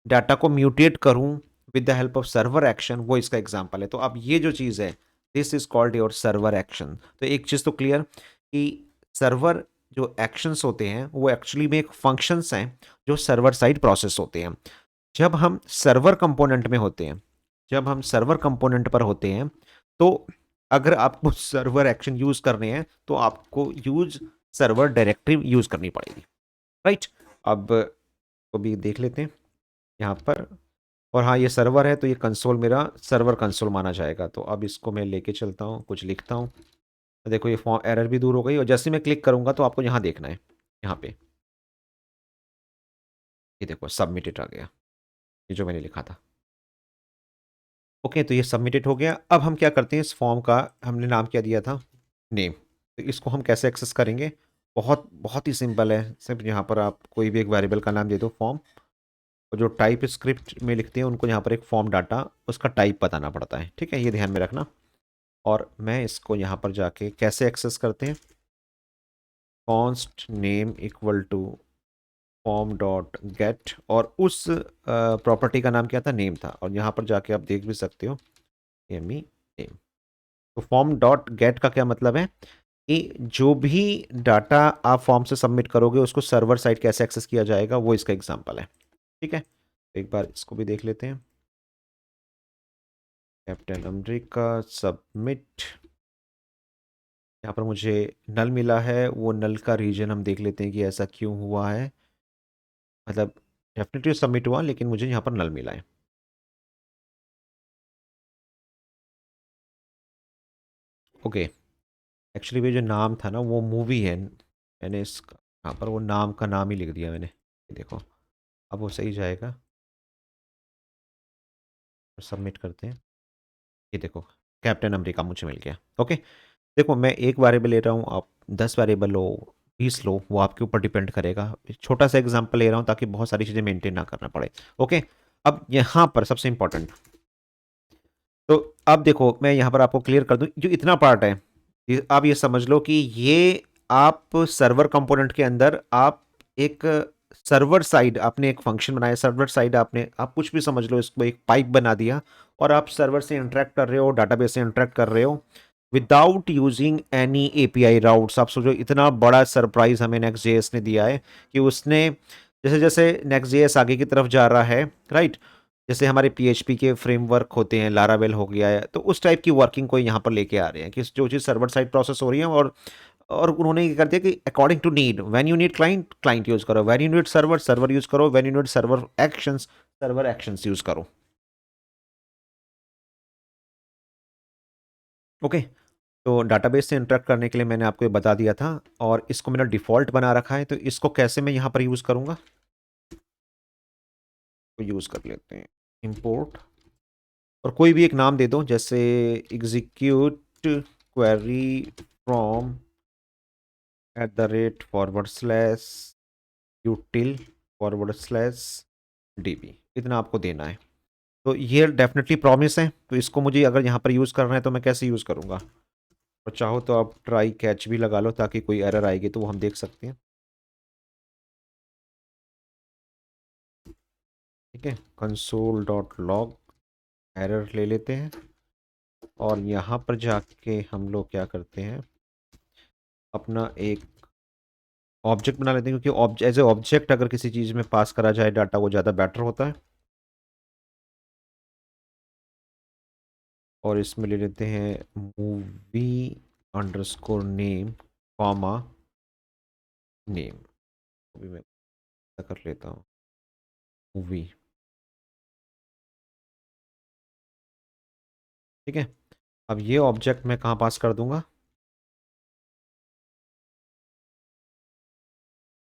डाटा को म्यूटेट करूं with the help of server action, वो इसका एग्जांपल है। तो अब ये जो चीज़ है, this is called your server action. तो एक चीज़ तो क्लियर कि सर्वर जो एक्शंस होते हैं वो एक्चुअली में एक फंक्शंस हैं जो सर्वर साइड प्रोसेस होते हैं। जब हम सर्वर कंपोनेंट में होते हैं, जब हम सर्वर कंपोनेंट पर होते हैं, तो अगर आपको सर्वर एक्शन यूज करने हैं तो आपको यूज सर्वर डायरेक्टरी यूज करनी पड़ेगी, राइट। अब को भी देख लेते हैं यहाँ पर, और हाँ ये सर्वर है तो ये कंसोल मेरा सर्वर कंसोल माना जाएगा। तो अब इसको मैं लेके चलता हूँ, कुछ लिखता हूँ, तो देखो ये फॉर्म एरर भी दूर हो गई, और जैसे मैं क्लिक करूंगा तो आपको यहाँ देखना है, यहाँ पे ये देखो सबमिटेड आ गया, ये जो मैंने लिखा था। ओके, तो ये सबमिटेड हो गया। अब हम क्या करते हैं, इस फॉर्म का हमने नाम क्या दिया था, नेम। तो इसको हम कैसे एक्सेस करेंगे, बहुत बहुत ही सिंपल है, सिर्फ यहाँ पर आप कोई भी एक वेरिएबल का नाम दे दो फॉर्म, और जो टाइप स्क्रिप्ट में लिखते हैं उनको यहाँ पर एक फॉर्म डाटा उसका टाइप बताना पड़ता है, ठीक है, ये ध्यान में रखना। और मैं इसको यहाँ पर जाके कैसे एक्सेस करते हैं, const name equal to form dot get, और उस प्रॉपर्टी का नाम क्या था, नेम था, और यहाँ पर जाके आप देख भी सकते हो एम ई नेम। तो फॉर्म डॉट गेट का क्या मतलब है कि जो भी डाटा आप फॉर्म से सबमिट करोगे उसको सर्वर साइड कैसे एक्सेस किया जाएगा, वो इसका एग्जांपल है, ठीक है। तो एक बार इसको भी देख लेते हैं, कैप्टन अमेरिका सबमिट। यहाँ पर मुझे नल मिला है, वो नल का रीजन हम देख लेते हैं कि ऐसा क्यों हुआ है, मतलब डेफिनेटली सबमिट हुआ लेकिन मुझे यहाँ पर नल मिला है। ओके, एक्चुअली ये जो नाम था ना वो मूवी है, मैंने इसका यहाँ पर वो नाम का नाम ही लिख दिया मैंने, ये देखो अब वो सही जाएगा। सबमिट करते हैं, ये देखो कैप्टन अमेरिका मुझे मिल गया। ओके, देखो मैं एक वेरिएबल ले रहा हूँ, आप 10 वेरिएबल लो, 20 लो, वो आपके ऊपर डिपेंड करेगा। एक छोटा सा एग्जांपल ले रहा हूँ ताकि बहुत सारी चीज़ें मेंटेन ना करना पड़े। ओके, अब यहाँ पर सबसे इंपॉर्टेंट, तो अब देखो मैं यहाँ पर आपको क्लियर कर दूँ जो इतना पार्ट है, आप ये समझ लो कि ये आप सर्वर कंपोनेंट के अंदर आप एक सर्वर साइड आपने एक फंक्शन बनाया, सर्वर साइड आपने, आप कुछ भी समझ लो, इसको एक पाइप बना दिया और आप सर्वर से इंटरेक्ट कर रहे हो, डाटाबेस से इंटरेक्ट कर रहे हो without using any API routes. आप सोचो इतना बड़ा सरप्राइज हमें नेक्स्ट जेएस ने दिया है कि उसने जैसे जैसे नेक्स्ट जेएस आगे की तरफ जा रहा है, राइट, जैसे हमारे पीएचपी के फ्रेमवर्क होते हैं, लारावेल हो गया है, तो उस टाइप की वर्किंग को यहाँ पर लेके आ रहे हैं कि जो चीज़ सर्वर साइड प्रोसेस हो रही है, और उन्होंने ये कर दिया कि according to need, when you need client client use करो, when you need server server use करो, when you need server actions use करो। ओके, तो डाटाबेस से इंटरेक्ट करने के लिए मैंने आपको ये बता दिया था, और इसको मैंने डिफ़ॉल्ट बना रखा है, तो इसको कैसे मैं यहाँ पर यूज़ करूँगा, तो यूज़ कर लेते हैं इंपोर्ट, और कोई भी एक नाम दे दो, जैसे execute query from @/ util / db, इतना आपको देना है। तो ये डेफिनेटली प्रॉमिस है, तो इसको मुझे अगर यहाँ पर यूज़ करना है तो मैं कैसे यूज़ करूँगा, और चाहो तो आप ट्राई कैच भी लगा लो ताकि कोई एरर आएगी तो वो हम देख सकते हैं। ठीक है, कंसोल डॉट लॉग एरर ले लेते हैं और यहाँ पर जाके हम लोग क्या करते हैं, अपना एक ऑब्जेक्ट बना लेते हैं, क्योंकि एज ए ऑब्जेक्ट अगर किसी चीज़ में पास करा जाए डाटा वो ज़्यादा बेटर होता है। और इसमें ले लेते हैं movie underscore name comma name, अभी मैं ऐसा कर लेता हूँ मूवी। ठीक है, अब ये ऑब्जेक्ट मैं कहाँ पास कर दूंगा,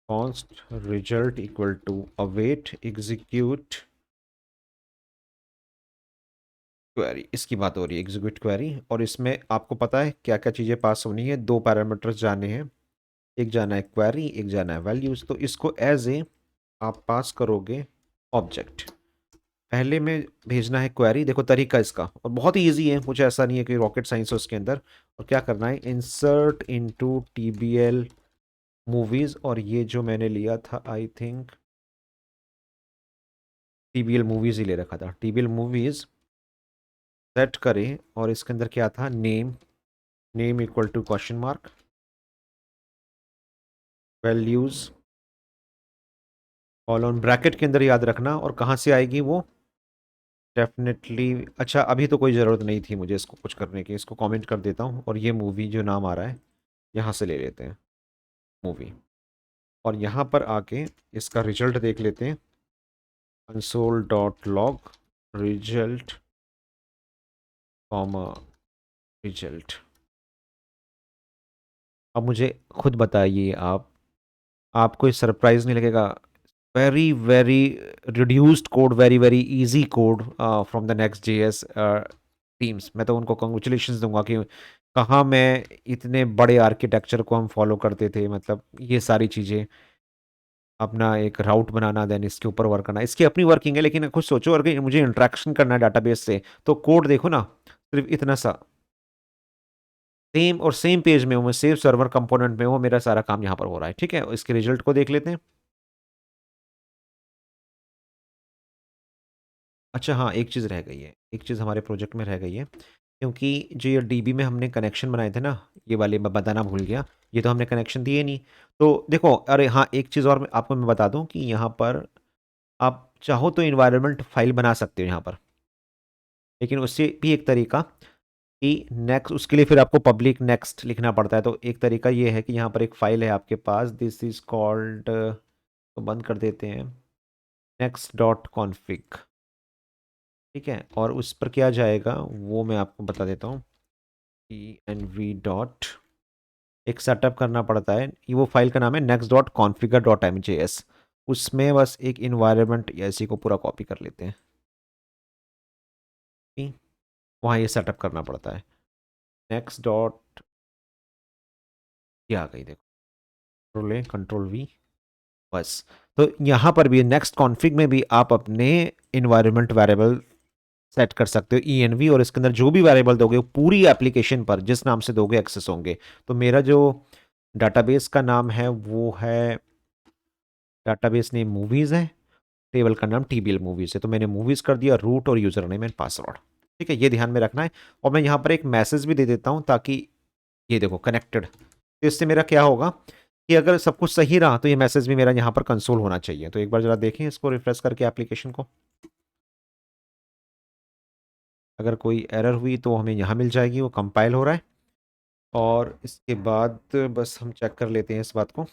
const result equal to await execute query, इसकी बात हो रही है एग्जीक्यूट क्वेरी। और इसमें आपको पता है क्या क्या चीज़ें पास होनी है, दो पैरामीटर्स जाने हैं, एक जाना है क्वेरी, एक जाना है वैल्यूज। तो इसको एज ए आप पास करोगे ऑब्जेक्ट, पहले में भेजना है क्वेरी। देखो तरीका इसका और बहुत ही ईजी है, कुछ ऐसा नहीं है कि रॉकेट साइंस है उसके अंदर। और क्या करना है, इंसर्ट इनटू टीबीएल मूवीज, और ये जो मैंने लिया था आई थिंक टीबीएल मूवीज ही ले रखा था, टीबीएल मूवीज सेट करें। और इसके अंदर क्या था, name, name equal to question mark, values colon bracket के अंदर याद रखना, और कहाँ से आएगी वो, डेफिनेटली। अच्छा अभी तो कोई ज़रूरत नहीं थी मुझे इसको कुछ करने की, इसको कमेंट कर देता हूँ। और ये मूवी जो नाम आ रहा है यहाँ से ले लेते हैं मूवी, और यहाँ पर आके इसका रिजल्ट देख लेते हैं, console dot log result comma result. अब मुझे खुद बताइए आप, आपको इस सरप्राइज नहीं लगेगा, very very reduced code, very very easy code from the next JS teams. मैं तो उनको कंग्रेचुलेशंस दूंगा कि कहाँ मैं इतने बड़े आर्किटेक्चर को हम फॉलो करते थे, मतलब ये सारी चीज़ें, अपना एक राउट बनाना, देन इसके ऊपर वर्क करना, इसकी अपनी वर्किंग है। लेकिन खुद सोचो अगर मुझे इंटरेक्शन करना है डाटाबेस से, तो कोड देखो ना, सिर्फ इतना सा सेम, और सेम पेज में हूँ मैं, सेम सर्वर कंपोनेंट में हूँ, मेरा सारा काम यहाँ पर हो रहा है। ठीक है, इसके रिजल्ट को देख लेते हैं। अच्छा हाँ, एक चीज़ रह गई है, एक चीज़ हमारे प्रोजेक्ट में रह गई है, क्योंकि जो ये डीबी में हमने कनेक्शन बनाए थे ना, ये वाले मैं बताना भूल गया, ये तो हमने कनेक्शन दिए नहीं। तो देखो, अरे हाँ एक चीज़ और आपको मैं बता दूं कि यहाँ पर आप चाहो तो इन्वायरमेंट फाइल बना सकते हो यहाँ पर, लेकिन उससे भी एक तरीका कि नेक्स्ट, उसके लिए फिर आपको पब्लिक नेक्स्ट लिखना पड़ता है। तो एक तरीका ये है कि यहाँ पर एक फाइल है आपके पास, दिस इज कॉल्ड, तो बंद कर देते हैं, नेक्स्ट डॉट कॉन्फिग। ठीक है, और उस पर क्या जाएगा वो मैं आपको बता देता हूँ, ई एन वी डॉट, एक सेटअप करना पड़ता है, ये वो फाइल का नाम है next dot config dot M J S. उसमें बस एक इन्वायरमेंट ऐसी को पूरा कॉपी कर लेते हैं, ठीक? वहाँ ये सेटअप करना पड़ता है, नेक्स्ट डॉट, ये आ गई देखो, कंट्रोल ए कंट्रोल वी, बस। तो यहाँ पर भी नेक्स्ट कॉन्फ़िग में भी आप अपने इन्वायरमेंट वेरिएबल सेट कर सकते हो ई एन वी, और इसके अंदर जो भी वेरिएबल दोगे वो पूरी एप्लीकेशन पर जिस नाम से दोगे एक्सेस होंगे। तो मेरा जो डाटाबेस का नाम है वो है, डाटाबेस नेम मूवीज़ है, टेबल का नाम टीबीएल मूवीज़ है, तो मैंने मूवीज़ कर दिया, रूट और यूज़र नेम एंड पासवर्ड। ठीक है, ये ध्यान में रखना है। और मैं यहाँ पर एक मैसेज भी दे देता हूँ, ताकि ये देखो कनेक्टेड, तो इससे मेरा क्या होगा कि अगर सब कुछ सही रहा तो ये मैसेज भी मेरा यहाँ पर कंसोल होना चाहिए। तो एक बार जरा देखें इसको रिफ्रेश करके एप्लीकेशन को, अगर कोई एरर हुई तो हमें यहाँ मिल जाएगी, वो कंपाइल हो रहा है। और इसके बाद बस हम चेक कर लेते हैं इस बात को।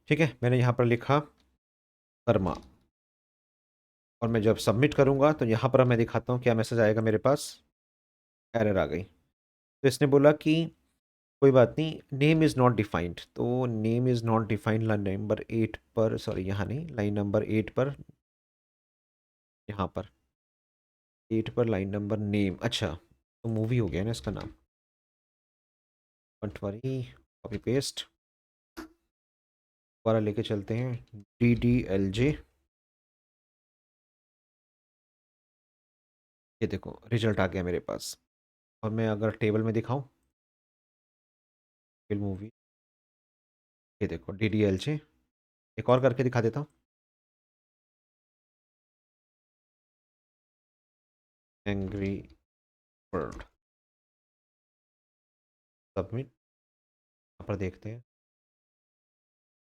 ठीक है, मैंने यहाँ पर लिखा कर्मा, और मैं जब सबमिट करूँगा तो यहाँ पर मैं दिखाता हूँ क्या मैसेज आएगा मेरे पास, एरर आ गई। तो इसने बोला कि कोई बात नहीं, नेम इज़ नॉट डिफाइंड। तो name is not defined line number 8 पर, सॉरी यहाँ नहीं, लाइन नंबर 8 पर, यहाँ पर 8 पर लाइन नंबर नेम, अच्छा तो मूवी हो गया ना इसका नाम, पंटवारी, कॉपी पेस्ट, दोबारा लेके चलते हैं, डी डी एल जे, ये देखो रिजल्ट आ गया मेरे पास। और मैं अगर टेबल में दिखाऊं, फिल्म मूवी, ये देखो DDLJ। एक और करके दिखा देता हूँ, एंग्री बर्ड। सबमिट, यहाँ पर देखते हैं,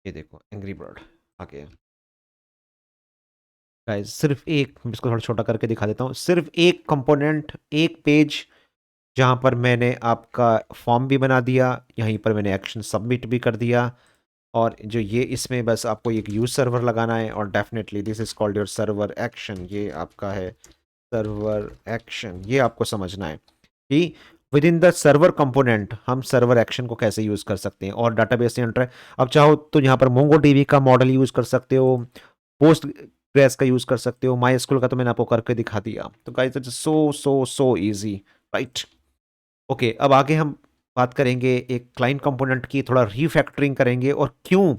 ये देखो एंग्री बर्ड आ गया। गाइस सिर्फ एक, मैं इसको थोड़ा छोटा करके दिखा देता हूँ, सिर्फ एक कंपोनेंट, एक पेज, जहाँ पर मैंने आपका फॉर्म भी बना दिया, यहीं पर मैंने एक्शन सबमिट भी कर दिया, और जो ये इसमें बस आपको एक यूज सर्वर लगाना है, और definitely this is called your server action. ये आपका है सर्वर एक्शन। ये आपको समझना है कि with in the server component हम सर्वर एक्शन को कैसे यूज कर सकते हैं, और डाटाबेस से एंटर। अब चाहो तो यहाँ पर मोंगो डीबी का मॉडल यूज कर सकते हो, पोस्ट ग्रेस का यूज कर सकते हो, माई स्कूल का तो मैंने आपको करके दिखा दिया। तो guys it's so so so easy, right. Okay, अब आगे हम बात करेंगे एक क्लाइंट कंपोनेंट की, थोड़ा रीफैक्टरिंग करेंगे और क्यों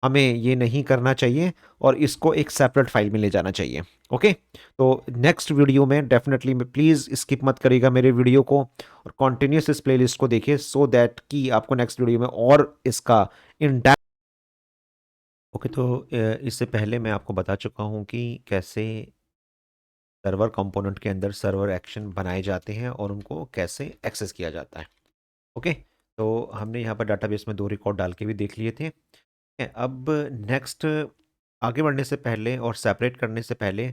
हमें ये नहीं करना चाहिए, और इसको एक सेपरेट फाइल में ले जाना चाहिए। ओके, तो नेक्स्ट वीडियो में डेफिनेटली प्लीज़ स्किप मत करिएगा मेरे वीडियो को, और कॉन्टिन्यूस इस प्लेलिस्ट को देखिए, सो दैट कि आपको नेक्स्ट वीडियो में और इसका इन डेप्थ। ओके, तो इससे पहले मैं आपको बता चुका हूँ कि कैसे सर्वर कंपोनेंट के अंदर सर्वर एक्शन बनाए जाते हैं और उनको कैसे एक्सेस किया जाता है। ओके, तो हमने यहाँ पर डाटाबेस में 2 रिकॉर्ड डाल के भी देख लिए थे। अब नेक्स्ट आगे बढ़ने से पहले और सेपरेट करने से पहले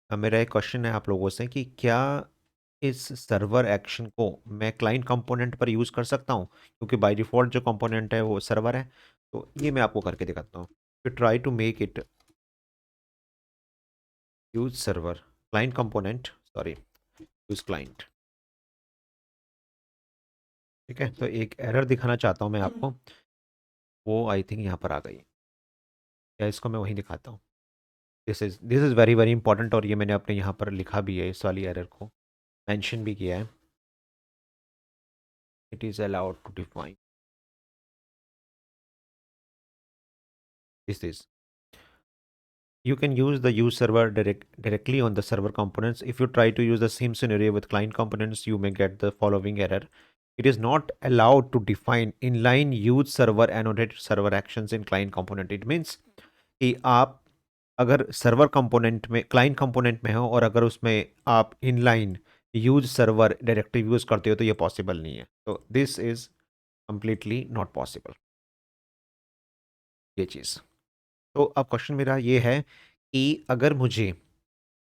मेरा एक क्वेश्चन है आप लोगों से कि क्या इस सर्वर एक्शन को मैं क्लाइंट कंपोनेंट पर यूज़ कर सकता हूँ, क्योंकि बाय डिफ़ॉल्ट जो कंपोनेंट है वो सर्वर है। तो ये मैं आपको करके दिखाता हूँ। तो try to make it use server client component, sorry, use client. ठीक है, तो एक एरर दिखाना चाहता हूँ मैं आपको, वो आई थिंक यहाँ पर आ गई, या इसको मैं वहीं दिखाता हूँ। This is very very important, और ये मैंने अपने यहाँ पर लिखा भी है, इस वाली एरर को मेंशन भी किया है। It is allowed to define this is, you can use the use server directly on the server components. If you try to use the same scenario with client components, you may get the following error. It is not allowed to define inline use server annotated server actions in client component. It means कि आप अगर सर्वर कंपोनेंट में, क्लाइंट कंपोनेंट में हो, और अगर उसमें आप inline use server directive use करते हो, तो ये पॉसिबल नहीं है। तो this is completely not possible, ये चीज़। तो अब क्वेश्चन मेरा ये है कि अगर मुझे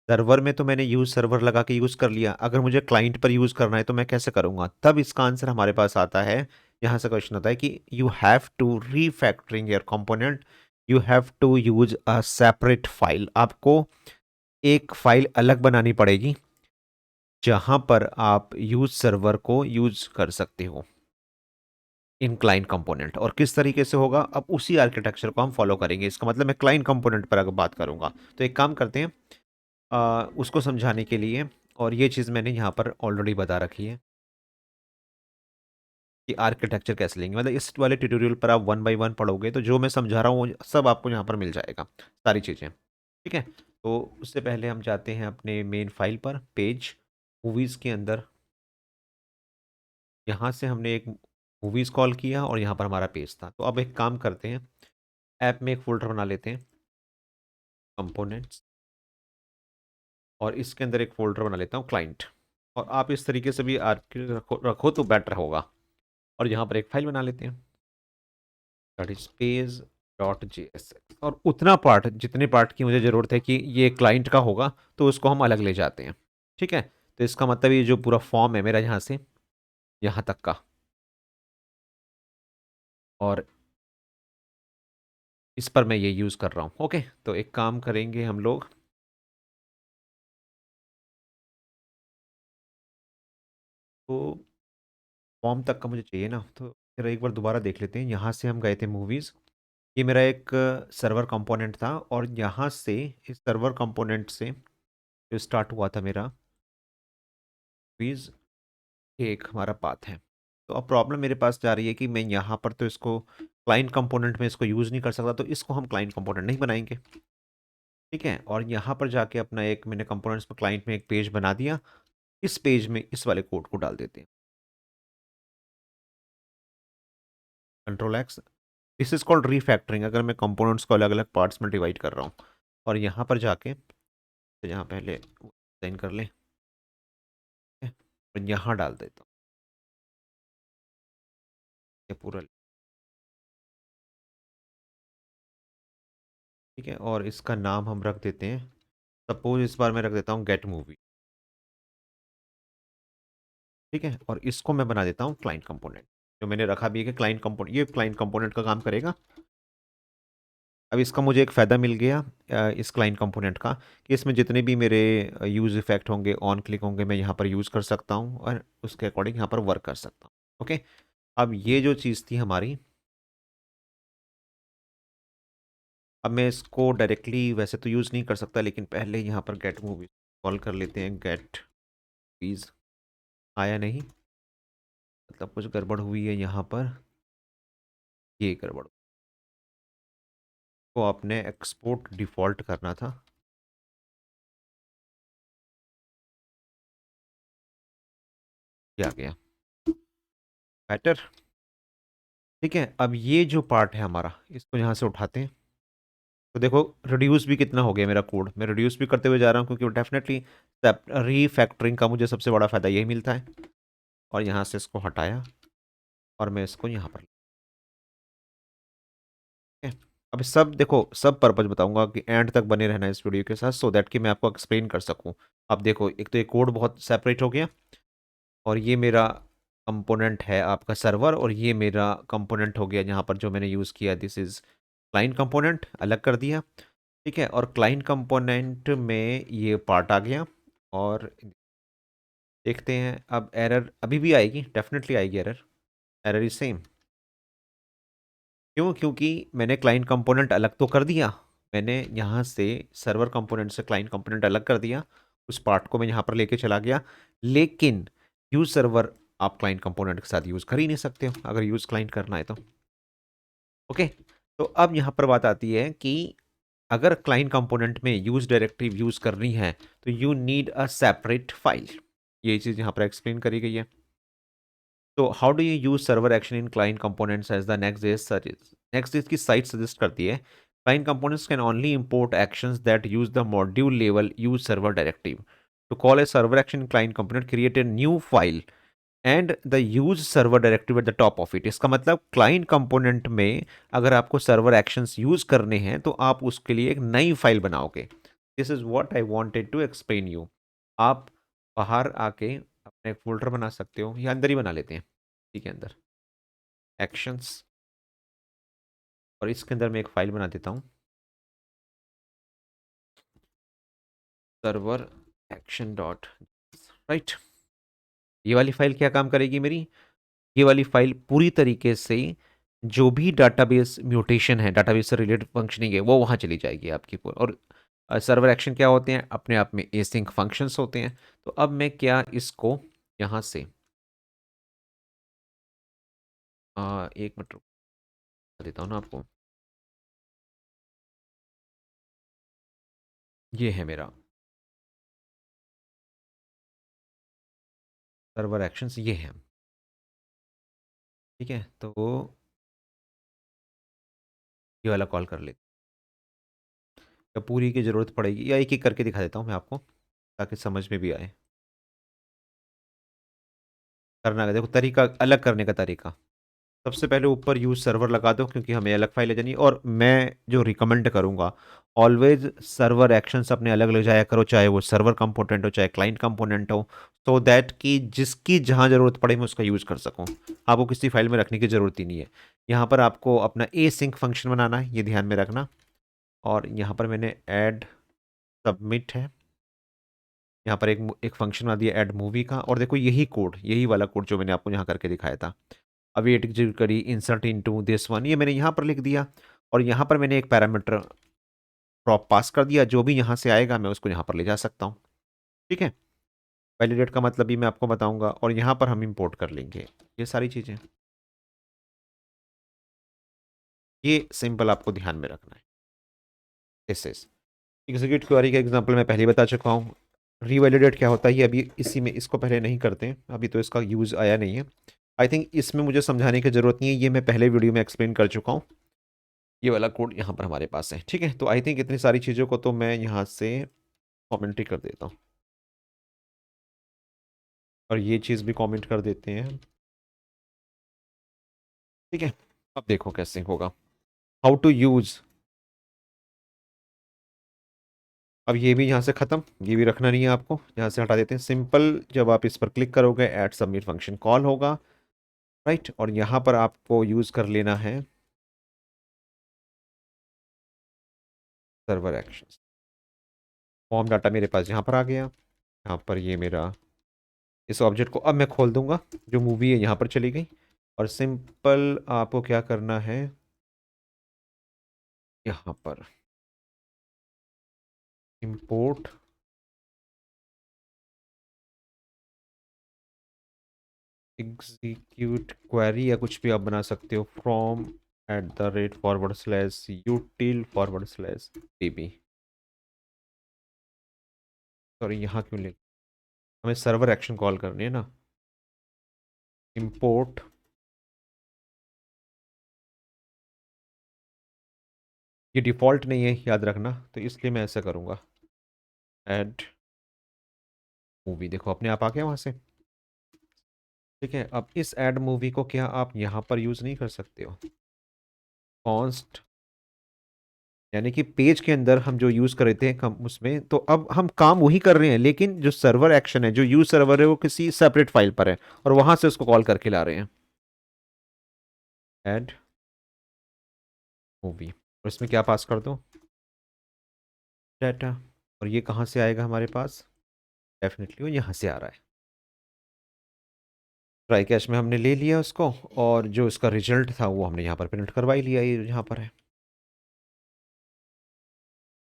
सर्वर में, तो मैंने यूज सर्वर लगा के यूज कर लिया, अगर मुझे क्लाइंट पर यूज करना है तो मैं कैसे करूंगा? तब इसका आंसर हमारे पास आता है, यहाँ से क्वेश्चन होता है कि you have to refactoring your component, you have to use a separate file. आपको एक फाइल अलग बनानी पड़ेगी जहां पर आप यूज सर्वर को यूज कर सकते हो इन क्लाइंट कंपोनेंट। और किस तरीके से होगा, अब उसी आर्किटेक्चर को हम फॉलो करेंगे। इसका मतलब मैं क्लाइंट कंपोनेंट पर अगर बात करूंगा, तो एक काम करते हैं, उसको समझाने के लिए, और ये चीज़ मैंने यहाँ पर ऑलरेडी बता रखी है कि आर्किटेक्चर कैसे लेंगे। मतलब इस वाले ट्यूटोरियल पर आप 1 बाय 1 पढ़ोगे, तो जो मैं समझा रहा हूँ वो सब आपको यहाँ पर मिल जाएगा, सारी चीज़ें। ठीक है, तो उससे पहले हम जाते हैं अपने मेन फाइल पर, पेज मूवीज़ के अंदर। यहाँ से हमने एक मूवीज़ कॉल किया और यहाँ पर हमारा पेज था। तो अब एक काम करते हैं, ऐप में एक फ़ोल्डर बना लेते हैं, कंपोनेंट्स, और इसके अंदर एक फ़ोल्डर बना लेता हूँ, क्लाइंट। और आप इस तरीके से भी रखो तो बेटर होगा। और यहाँ पर एक फाइल बना लेते हैं, that is page dot JSX, और उतना पार्ट, जितने पार्ट की मुझे ज़रूरत है कि ये क्लाइंट का होगा, तो उसको हम अलग ले जाते हैं। ठीक है, तो इसका मतलब ये जो पूरा फॉर्म है मेरा, यहाँ से यहाँ तक का, और इस पर मैं ये यूज़ कर रहा हूँ। ओके, तो एक काम करेंगे हम लोग, तो फॉर्म तक का मुझे चाहिए ना, तो फिर एक बार दोबारा देख लेते हैं। यहाँ से हम गए थे मूवीज़, ये मेरा एक सर्वर कंपोनेंट था, और यहाँ से इस सर्वर कंपोनेंट से जो स्टार्ट हुआ था मेरा मूवीज़, एक हमारा पाथ है। तो अब प्रॉब्लम मेरे पास जा रही है कि मैं यहाँ पर तो इसको क्लाइंट कंपोनेंट में इसको यूज़ नहीं कर सकता, तो इसको हम क्लाइंट कंपोनेंट नहीं बनाएंगे। ठीक है, और यहाँ पर जाके अपना एक मैंने कंपोनेंट्स में क्लाइंट में एक पेज बना दिया, इस पेज में इस वाले कोड को डाल देते हैं, control x. This is called refactoring, अगर मैं कंपोनेंट्स को अलग अलग पार्ट्स में डिवाइड कर रहा हूँ। और यहाँ पर जाके तो यहाँ पहले डिजाइन कर लें, और यहाँ डाल देता हूँ ये पूरा। ठीक है, और इसका नाम हम रख देते हैं, सपोज इस बार मैं रख देता हूँ गेट मूवी। ठीक है, और इसको मैं बना देता हूँ क्लाइंट कंपोनेंट, जो मैंने रखा भी है कि क्लाइंट कंपोनेंट, ये क्लाइंट कंपोनेंट का काम करेगा। अब इसका मुझे एक फ़ायदा मिल गया इस क्लाइंट कंपोनेंट का, कि इसमें जितने भी मेरे यूज़ इफेक्ट होंगे, ऑन क्लिक होंगे, मैं यहाँ पर यूज़ कर सकता हूँ और उसके अकॉर्डिंग यहाँ पर वर्क कर सकता हूँ। ओके, अब ये जो चीज़ थी हमारी, अब मैं इसको डायरेक्टली वैसे तो यूज़ नहीं कर सकता, लेकिन पहले यहाँ पर गेट मूवी कॉल कर लेते हैं। गेट मूवीज़ आया नहीं, मतलब कुछ गड़बड़ हुई है यहाँ पर, ये गड़बड़ को आपने एक्सपोर्ट डिफ़ॉल्ट करना था। ये आ गया बेटर। ठीक है, अब ये जो पार्ट है हमारा, इसको यहाँ से उठाते हैं। तो देखो रिड्यूस भी कितना हो गया मेरा कोड, मैं रिड्यूस भी करते हुए जा रहा हूँ, क्योंकि डेफिनेटली रीफैक्टरिंग का मुझे सबसे बड़ा फ़ायदा यही मिलता है। और यहाँ से इसको हटाया और मैं इसको यहाँ पर, ठीक है। अब सब देखो, सब पर्पज बताऊंगा कि एंड तक बने रहना इस वीडियो के साथ, सो दैट कि मैं आपको एक्सप्लेन कर सकूं। अब देखो, एक तो ये कोड बहुत सेपरेट हो गया, और ये मेरा कंपोनेंट है आपका सर्वर, और ये मेरा कंपोनेंट हो गया जहाँ पर जो मैंने यूज़ किया, दिस इज़ क्लाइंट कंपोनेंट, अलग कर दिया। ठीक है, और क्लाइंट कंपोनेंट में ये पार्ट आ गया। और देखते हैं, अब एरर अभी भी आएगी, डेफिनेटली आएगी एरर, एरर इज सेम। क्यों? क्योंकि मैंने क्लाइंट कंपोनेंट अलग तो कर दिया, मैंने यहाँ से सर्वर कंपोनेंट से क्लाइंट कंपोनेंट अलग कर दिया, उस पार्ट को मैं यहाँ पर लेके चला गया। लेकिन यूज सर्वर आप क्लाइंट कंपोनेंट के साथ यूज़ कर ही नहीं सकते हो, अगर यूज़ क्लाइंट करना है तो। ओके, तो अब यहाँ पर बात आती है कि अगर क्लाइंट कंपोनेंट में यूज डायरेक्टिव यूज़ करनी है, तो you need a separate file. ये चीज़ यहाँ पर एक्सप्लेन करी गई है। तो how do you use server action in client components as the next की साइट सजेस्ट करती है, client components can only import actions that use the module level use server directive. To call a server action in client component, create a new file and the use server directive at the top of it. इसका मतलब क्लाइंट कंपोनेंट में अगर आपको सर्वर एक्शंस यूज करने हैं, तो आप उसके लिए एक नई फाइल बनाओगे। This is what I wanted to explain you. आप बाहर आके अपने एक फोल्डर बना सकते हो, या अंदर ही बना लेते हैं, ठीक है, अंदर एक्शंस, और इसके अंदर मैं एक फाइल बना देता हूँ, सर्वर एक्शन डॉट, राइट। ये वाली फाइल क्या काम करेगी मेरी? ये वाली फाइल पूरी तरीके से जो भी डाटाबेस म्यूटेशन है, डाटाबेस से रिलेटेड फंक्शनिंग है, वो वहाँ चली जाएगी आपकी। और सर्वर एक्शन क्या होते हैं? अपने आप में एसिंक फंक्शंस होते हैं। तो अब मैं क्या इसको यहाँ से एक मिनट रुक देता हूँ ना आपको। ये है मेरा सर्वर एक्शंस, ये है। ठीक है, तो ये वाला कॉल कर लेते, या पूरी की ज़रूरत पड़ेगी, या एक एक करके दिखा देता हूँ मैं आपको, ताकि समझ में भी आए। करना है, देखो तरीका, अलग करने का तरीका। सबसे पहले ऊपर यूज सर्वर लगा दो, क्योंकि हमें अलग फाइल ले जानी है। और मैं जो रिकमेंड करूंगा, ऑलवेज सर्वर एक्शंस अपने अलग ले जाया करो, चाहे वो सर्वर कंपोनेंट हो चाहे क्लाइंट कंपोनेंट हो, सो दैट कि जिसकी जहां जरूरत पड़े मैं उसका यूज कर सकूं। आपको किसी फाइल में रखने की जरूरत ही नहीं है। यहाँ पर आपको अपना ए सिंक फंक्शन बनाना है, ये ध्यान में रखना। और यहाँ पर मैंने ऐड सबमिट है, यहाँ पर एक फंक्शन बना दिया ऐड मूवी का। और देखो यही कोड, यही वाला कोड जो मैंने आपको यहाँ करके दिखाया था, अभी एग्जीक्यूट करी, इंसर्ट इनटू दिस वन, ये मैंने यहाँ पर लिख दिया। और यहाँ पर मैंने एक पैरामीटर प्रॉप पास कर दिया, जो भी यहाँ से आएगा मैं उसको यहाँ पर ले जा सकता हूँ। ठीक है, वैलिडेट का मतलब भी मैं आपको बताऊंगा, और यहाँ पर हम इंपोर्ट कर लेंगे ये सारी चीज़ें। ये सिंपल आपको ध्यान में रखना है। दिस इज एग्जीक्यूट क्वेरी का एग्जाम्पल मैं पहले ही बता चुका हूँ। रीवैलिडेट क्या होता है ये अभी इसी में इसको पहले नहीं करते हैं, अभी तो इसका यूज़ आया नहीं है। आई थिंक इसमें मुझे समझाने की ज़रूरत नहीं है, ये मैं पहले वीडियो में एक्सप्लेन कर चुका हूँ। ये वाला कोड यहाँ पर हमारे पास है, ठीक है। तो आई थिंक इतनी सारी चीज़ों को तो मैं यहाँ से कॉमेंट्री कर देता हूँ, और ये चीज़ भी कमेंट कर देते हैं, ठीक है। अब देखो कैसे होगा, हाउ टू यूज़। अब ये भी यहाँ से ख़त्म, ये भी रखना नहीं है आपको, यहाँ से हटा देते हैं। सिंपल जब आप इस पर क्लिक करोगे ऐड सबमिट फंक्शन कॉल होगा, राइट। और यहाँ पर आपको यूज़ कर लेना है सर्वर एक्शंस। फॉर्म डाटा मेरे पास यहाँ पर आ गया, यहाँ पर ये मेरा इस ऑब्जेक्ट को अब मैं खोल दूंगा, जो मूवी है यहाँ पर चली गई। और सिंपल आपको क्या करना है, यहाँ पर इंपोर्ट एग्जीक्यूट क्वेरी या कुछ भी आप बना सकते हो, फ्रॉम @/util/db। सॉरी यहाँ क्यों ले, हमें सर्वर एक्शन कॉल करनी है ना। इंपोर्ट ये डिफ़ॉल्ट नहीं है याद रखना, तो इसलिए मैं ऐसा करूँगा, ऐड मूवी, देखो अपने आप आ गया वहाँ से, ठीक है। अब इस ऐड मूवी को क्या आप यहाँ पर यूज़ नहीं कर सकते हो, कॉन्स्ट, यानी कि पेज के अंदर हम जो यूज़ कर रहे थे हम उसमें, तो अब हम काम वही कर रहे हैं, लेकिन जो सर्वर एक्शन है, जो यूज सर्वर है, वो किसी सेपरेट फाइल पर है, और वहां से उसको कॉल करके ला रहे हैं। ऐड मूवी, और इसमें क्या पास कर दो, डाटा। और ये कहाँ से आएगा हमारे पास, डेफिनेटली वो यहाँ से आ रहा है। ट्राई कैश में हमने ले लिया उसको, और जो इसका रिजल्ट था वो हमने यहाँ पर प्रिंट करवा ही लिया, ये यहाँ पर है।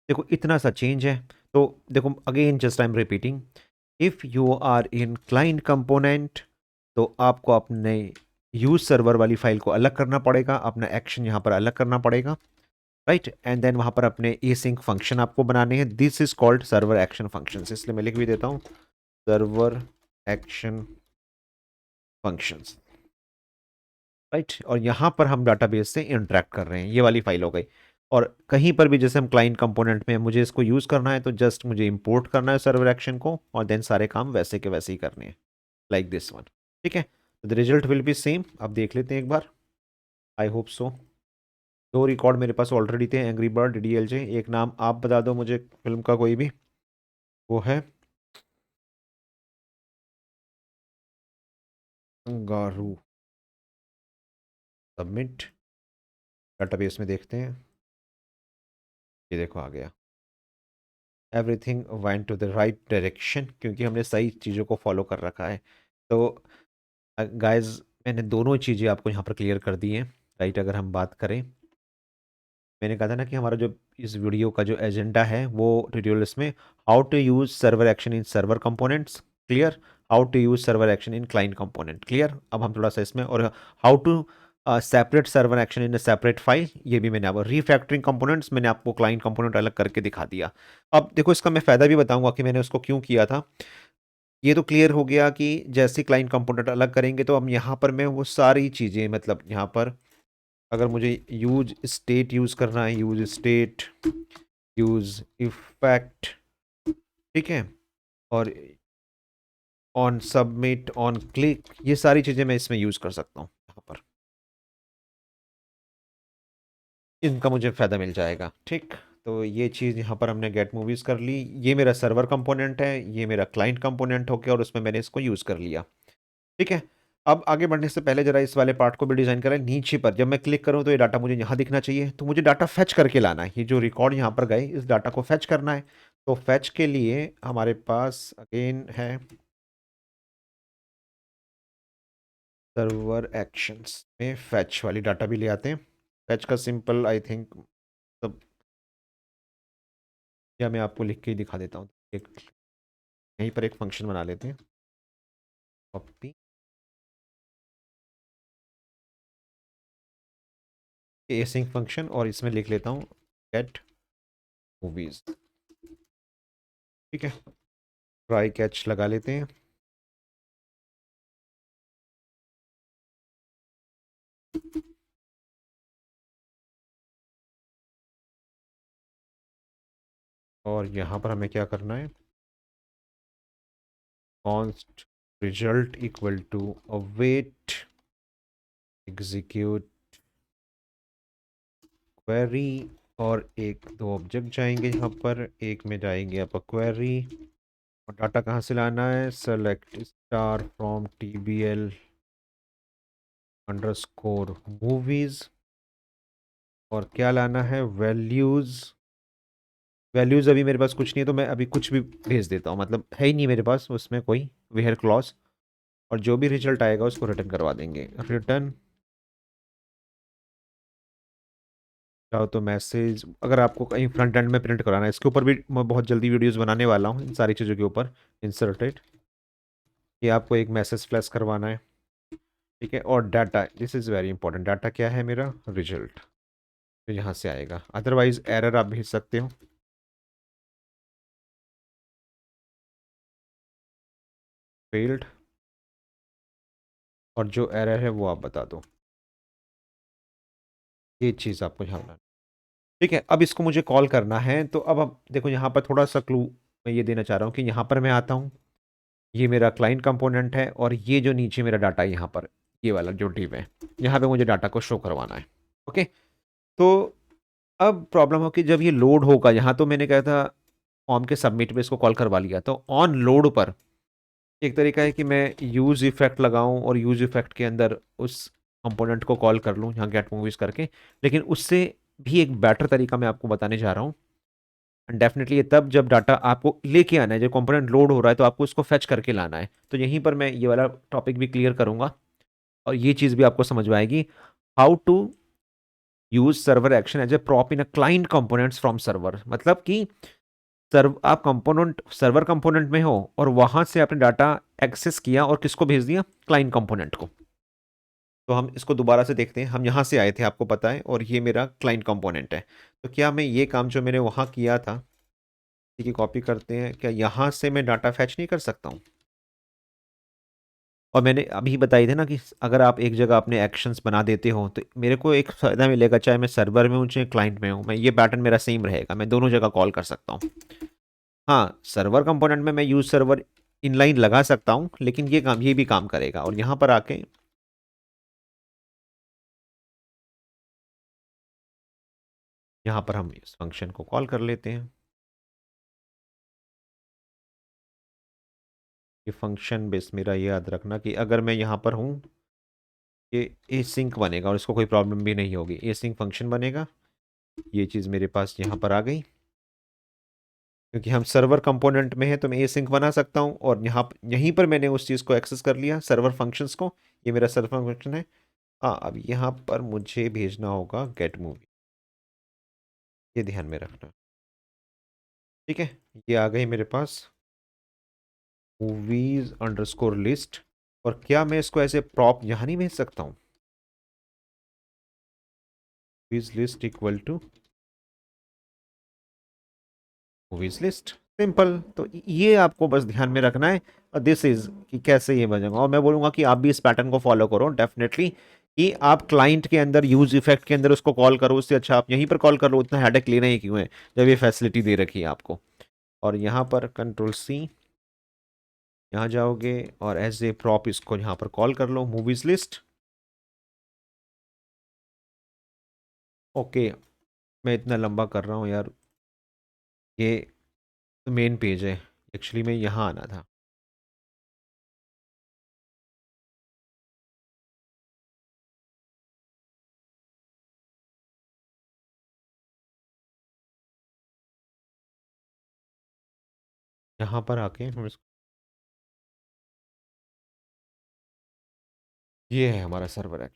देखो इतना सा चेंज है। तो देखो again just I am repeating, if you are in client component, तो आपको अपने यूज सर्वर वाली फाइल को अलग करना पड़ेगा, अपना एक्शन यहाँ पर अलग करना पड़ेगा, राइट। एंड देन वहाँ पर अपने एसिंक फंक्शन आपको बनाने हैं, this is called server action function, इसलिए मैं लिख भी देता हूँ सर्वर एक्शन फंक्शंस, राइट। और यहाँ पर हम डाटाबेस से इंटरेक्ट कर रहे हैं, ये वाली फाइल हो गई। और कहीं पर भी जैसे हम क्लाइंट कंपोनेंट में मुझे इसको यूज़ करना है, तो जस्ट मुझे इंपोर्ट करना है सर्वर एक्शन को, और देन सारे काम वैसे के वैसे ही करने हैं, लाइक दिस वन, ठीक है। The result will be same, अब देख लेते हैं एक बार, आई होप सो। दो रिकॉर्ड मेरे पास ऑलरेडी थे, एंग्री बर्ड DDLJ, एक नाम आप बता दो मुझे फिल्म का कोई भी, वो है गारू। सबमिट, डाटाबेस में देखते हैं, ये देखो आ गया, everything went to the right direction, क्योंकि हमने सही चीज़ों को फॉलो कर रखा है। तो गाइस मैंने दोनों चीज़ें आपको यहाँ पर क्लियर कर दी हैं, राइट। अगर हम बात करें, मैंने कहा था ना कि हमारा जो इस वीडियो का जो एजेंडा है वो ट्यूटोरियल्स में, how to use server action in server components clear, how to use server action in client component clear. अब हम थोड़ा सा इसमें, और how to separate server action in separate file, ये भी मैंने आपको, रीफैक्टरिंग कंपोनेंट्स मैंने आपको क्लाइंट कंपोनेंट अलग करके दिखा दिया। अब देखो इसका मैं फ़ायदा भी बताऊंगा कि मैंने उसको क्यों किया था। ये तो क्लियर हो गया कि जैसे क्लाइंट कंपोनेंट अलग करेंगे, तो हम यहाँ पर मैं वो सारी चीज़ें, मतलब यहाँ पर अगर मुझे यूज स्टेट यूज़ करना है, यूज स्टेट, यूज इफेक्ट, ठीक है, और ऑन सबमिट, ऑन क्लिक, ये सारी चीज़ें मैं इसमें यूज़ कर सकता हूँ यहाँ पर, इनका मुझे फ़ायदा मिल जाएगा, ठीक। तो ये चीज़ यहाँ पर हमने गेट मूवीज़ कर ली, ये मेरा सर्वर कंपोनेंट है, ये मेरा क्लाइंट कंपोनेंट हो गया, और उसमें मैंने इसको यूज़ कर लिया, ठीक है। अब आगे बढ़ने से पहले जरा इस वाले पार्ट को भी डिज़ाइन करें। नीचे पर जब मैं क्लिक करूँ तो ये डाटा मुझे यहाँ दिखना चाहिए, तो मुझे डाटा फैच करके लाना है, ये जो रिकॉर्ड यहाँ पर गए इस डाटा को फैच करना है। तो फैच के लिए हमारे पास अगेन है सर्वर एक्शंस में फैच वाली डाटा भी ले आते हैं। फैच का सिंपल आई थिंक सब, या मैं आपको लिख के ही दिखा देता हूँ, एक यहीं पर एक फंक्शन बना लेते हैं, कॉपी एसिंक फंक्शन, और इसमें लिख लेता हूँ गेट मूवीज, ठीक है। ट्राई कैच लगा लेते हैं। और यहाँ पर हमें क्या करना है, const result equal to await execute query, और एक दो ऑब्जेक्ट जाएंगे यहाँ पर, एक में जाएंगे आपका क्वेरी, और डाटा कहाँ से लाना है, select star from TBL underscore movies, और क्या लाना है, वैल्यूज़। वैल्यूज़ अभी मेरे पास कुछ नहीं है, तो मैं अभी कुछ भी भेज देता हूँ, मतलब है ही नहीं मेरे पास उसमें कोई वेयर क्लॉज, और जो भी रिजल्ट आएगा उसको रिटर्न करवा देंगे। रिटर्न चाहो तो मैसेज, अगर आपको कहीं फ्रंट एंड में प्रिंट कराना है, इसके ऊपर भी मैं बहुत जल्दी वीडियोस बनाने वाला हूँ इन सारी चीज़ों के ऊपर, इंसर्टेड, कि आपको एक मैसेज फ्लैश करवाना है, ठीक है। और data, this is very important, data क्या है मेरा, रिजल्ट, तो यहाँ से आएगा, अदरवाइज एरर आप भेज सकते हो, फेल्ड, और जो एरर है वो आप बता दो, ये चीज़ आपको ध्यान रखना, ठीक है। अब इसको मुझे कॉल करना है, तो अब देखो यहाँ पर थोड़ा सा क्लू मैं ये देना चाह रहा हूँ कि यहाँ पर मैं आता हूँ, ये मेरा क्लाइंट कंपोनेंट है, और ये जो नीचे मेरा डाटा है यहाँ पर, ये वाला जो डिव है, यहाँ पे मुझे डाटा को शो करवाना है, ओके। तो अब प्रॉब्लम हो कि जब ये लोड होगा, यहाँ तो मैंने कहा था फॉर्म के सबमिट पे इसको कॉल करवा लिया, तो ऑन लोड पर एक तरीका है कि मैं यूज़ इफेक्ट लगाऊं, और यूज़ इफेक्ट के अंदर उस कंपोनेंट को कॉल कर लूं यहाँ गेट मूवीज करके, लेकिन उससे भी एक बेटर तरीका मैं आपको बताने जा रहा हूँ। डेफिनेटली ये तब जब डाटा आपको लेके आना है, जब कंपोनेंट लोड हो रहा है तो आपको इसको फेच करके लाना है, तो यहीं पर मैं ये वाला टॉपिक भी क्लियर करूंगा, और ये चीज़ भी आपको समझ में आएगी, how to use server action as a prop in a client components from server, मतलब कि सर्व आप कंपोनेंट सर्वर कंपोनेंट में हो, और वहां से आपने डाटा एक्सेस किया और किसको भेज दिया, क्लाइंट कंपोनेंट को। तो हम इसको दोबारा से देखते हैं, हम यहाँ से आए थे आपको पता है, और ये मेरा क्लाइंट कंपोनेंट है, तो क्या मैं ये काम जो मैंने वहाँ किया था, ठीक है, कॉपी करते हैं, क्या यहाँ से मैं डाटा फैच नहीं कर सकता हूँ, और मैंने अभी बताई थे ना कि अगर आप एक जगह अपने एक्शंस बना देते हो तो मेरे को एक फायदा मिलेगा, चाहे मैं सर्वर में हूँ चाहे क्लाइंट में हूँ, मैं ये पैटर्न मेरा सेम रहेगा, मैं दोनों जगह कॉल कर सकता हूँ। हाँ, सर्वर कंपोनेंट में मैं यूज सर्वर इनलाइन लगा सकता हूँ, लेकिन ये भी काम करेगा, और यहाँ पर आके यहाँ पर हम इस फंक्शन को कॉल कर लेते हैं। ये फंक्शन बेस मेरा ये याद रखना कि अगर मैं यहाँ पर हूँ, ये ए सिंक बनेगा, और इसको कोई प्रॉब्लम भी नहीं होगी, ए सिंक फंक्शन बनेगा, ये चीज़ मेरे पास यहाँ पर आ गई, क्योंकि हम सर्वर कंपोनेंट में है तो मैं ए सिंक बना सकता हूँ, और यहीं पर मैंने उस चीज़ को एक्सेस कर लिया, सर्वर फंक्शंस को, ये मेरा सर्वर फंक्शन है। हाँ, अब यहाँ पर मुझे भेजना होगा गेट मूवी, ये ध्यान में रखना, ठीक है। ये आ गई मेरे पास मूवीज अंडरस्कोर लिस्ट, और क्या मैं इसको ऐसे प्रॉप यहाँ नहीं भेज सकता हूँ, movies list equal to movies list, simple. तो ये आपको बस ध्यान में रखना है, और दिस इज कि कैसे ये बनेगा, और मैं बोलूंगा कि आप भी इस पैटर्न को फॉलो करो डेफिनेटली, कि आप क्लाइंट के अंदर यूज इफेक्ट के अंदर उसको कॉल करो, उससे अच्छा आप यहीं पर कॉल कर लो, उतना हेडेक लेना ही क्यों है जब ये फैसिलिटी दे रखी है आपको। और यहाँ पर कंट्रोल C, यहाँ जाओगे और एज ए प्रॉप इसको यहाँ पर कॉल कर लो, मूवीज लिस्ट, ओके। मैं इतना लंबा कर रहा हूँ यार, ये मेन पेज है, एक्चुअली मैं यहाँ आना था। यहाँ पर आके हम इसको, ये है हमारा सर्वर है,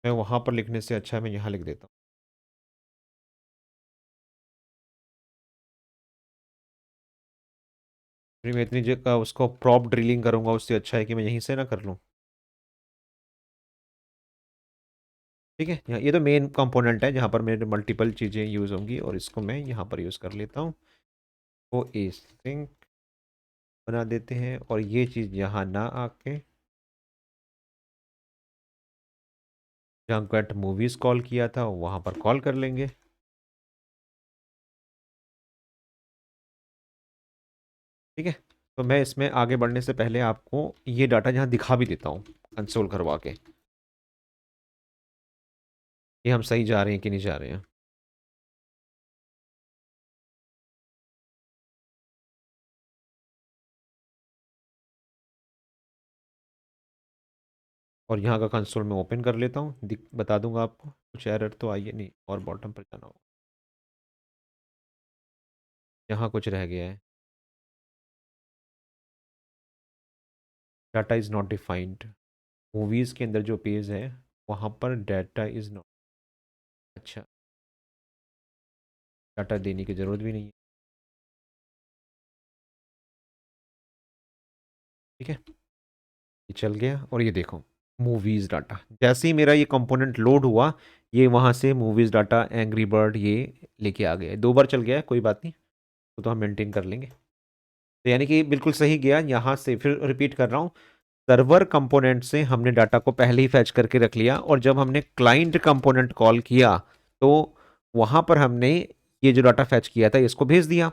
मैं वहाँ पर लिखने से अच्छा है मैं यहाँ लिख देता हूँ। फिर मैं इतनी जगह उसको प्रॉप ड्रिलिंग करूंगा, उससे अच्छा है कि मैं यहीं से ना कर लूँ, ठीक है। ये तो मेन कंपोनेंट है जहाँ पर मेरे मल्टीपल चीज़ें यूज़ होंगी, और इसको मैं यहाँ पर यूज़ कर लेता हूँ, ओ ए सिंक बना देते हैं और ये चीज़ यहाँ ना आके जहाँ गेट मूवीज़ कॉल किया था वहाँ पर कॉल कर लेंगे। ठीक है, तो मैं इसमें आगे बढ़ने से पहले आपको ये डाटा यहाँ दिखा भी देता हूँ कंसोल करवा के, कि हम सही जा रहे हैं कि नहीं जा रहे हैं। और यहाँ का कंसोल मैं ओपन कर लेता हूँ, बता दूंगा आपको कुछ एरर तो आई है नहीं, और बॉटम पर जाना होगा। यहाँ कुछ रह गया है, data is not defined. Movies के अंदर जो पेज है वहाँ पर डाटा इज़ नॉट, अच्छा, डाटा देने की ज़रूरत भी नहीं है। ठीक है, ये चल गया और ये देखो मूवीज़ डाटा, जैसे ही मेरा ये कंपोनेंट लोड हुआ ये वहाँ से मूवीज़ डाटा एंग्री बर्ड ये लेके आ गया, 2 बार चल गया है, कोई बात नहीं, तो हम मेंटेन कर लेंगे। तो यानी कि बिल्कुल सही गया। यहाँ से फिर रिपीट कर रहा हूँ, सर्वर कंपोनेंट से हमने डाटा को पहले ही फैच करके रख लिया, और जब हमने क्लाइंट कंपोनेंट कॉल किया तो वहाँ पर हमने ये जो डाटा फैच किया था इसको भेज दिया।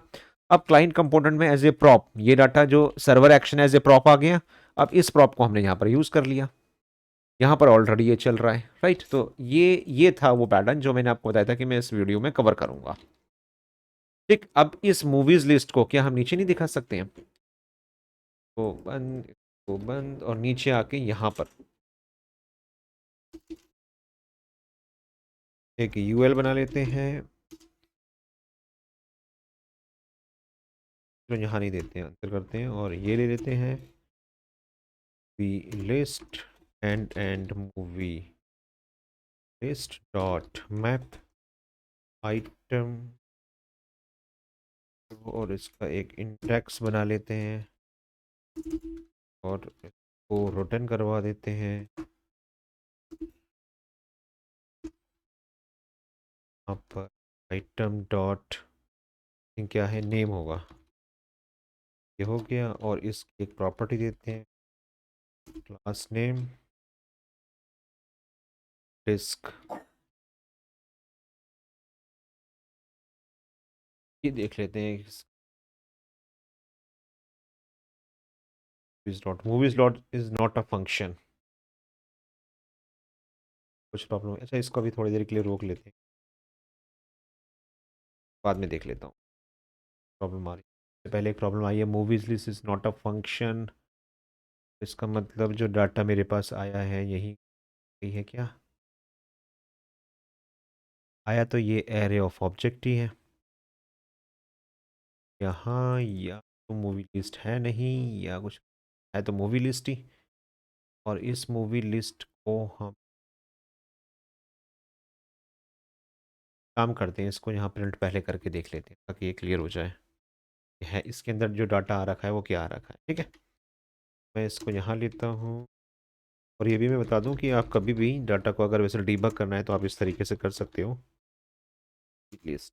अब क्लाइंट कंपोनेंट में एज ए प्रॉप ये डाटा जो server action as a prop आ गया, अब इस प्रॉप को हमने यहाँ पर यूज़ कर लिया, यहाँ पर ऑलरेडी ये चल रहा है, राइट। तो ये था वो पैटर्न जो मैंने आपको बताया था कि मैं इस वीडियो में कवर करूंगा। ठीक, अब इस मूवीज लिस्ट को क्या हम नीचे नहीं दिखा सकते हैं? को बंद और नीचे आके यहाँ पर एक यूएल बना लेते हैं, जो यहाँ नहीं देते हैं, अंतर करते हैं और ये ले लेते हैं list and movie list dot map item, और इसका एक इंडेक्स बना लेते हैं और इसको रिटर्न करवा देते हैं। यहाँ पर आइटम डॉट क्या है, नेम होगा, ये हो गया। और इसकी एक प्रॉपर्टी देते हैं क्लास नेम डिस्क, ये देख लेते हैं movies dot is not a function, कुछ प्रॉब्लम है। अच्छा, इसको भी थोड़ी देर के लिए रोक लेते हैं, बाद में देख लेता हूँ प्रॉब्लम आ रही है। पहले एक प्रॉब्लम आई है movies list is not a function, इसका मतलब जो डाटा मेरे पास आया है यही यही है क्या? आया तो ये एरे ऑफ ऑब्जेक्ट ही है यहाँ, या तो मूवी लिस्ट है नहीं, या कुछ है तो मूवी लिस्ट ही। और इस मूवी लिस्ट को हम काम करते हैं, इसको यहाँ प्रिंट पहले करके देख लेते हैं ताकि ये क्लियर हो जाए है इसके अंदर जो डाटा आ रखा है वो क्या आ रखा है। ठीक है, मैं इसको यहाँ लेता हूँ। और ये भी मैं बता दूँ कि आप कभी भी डाटा को अगर वैसे डीबग करना है तो आप इस तरीके से कर सकते हो, लिस्ट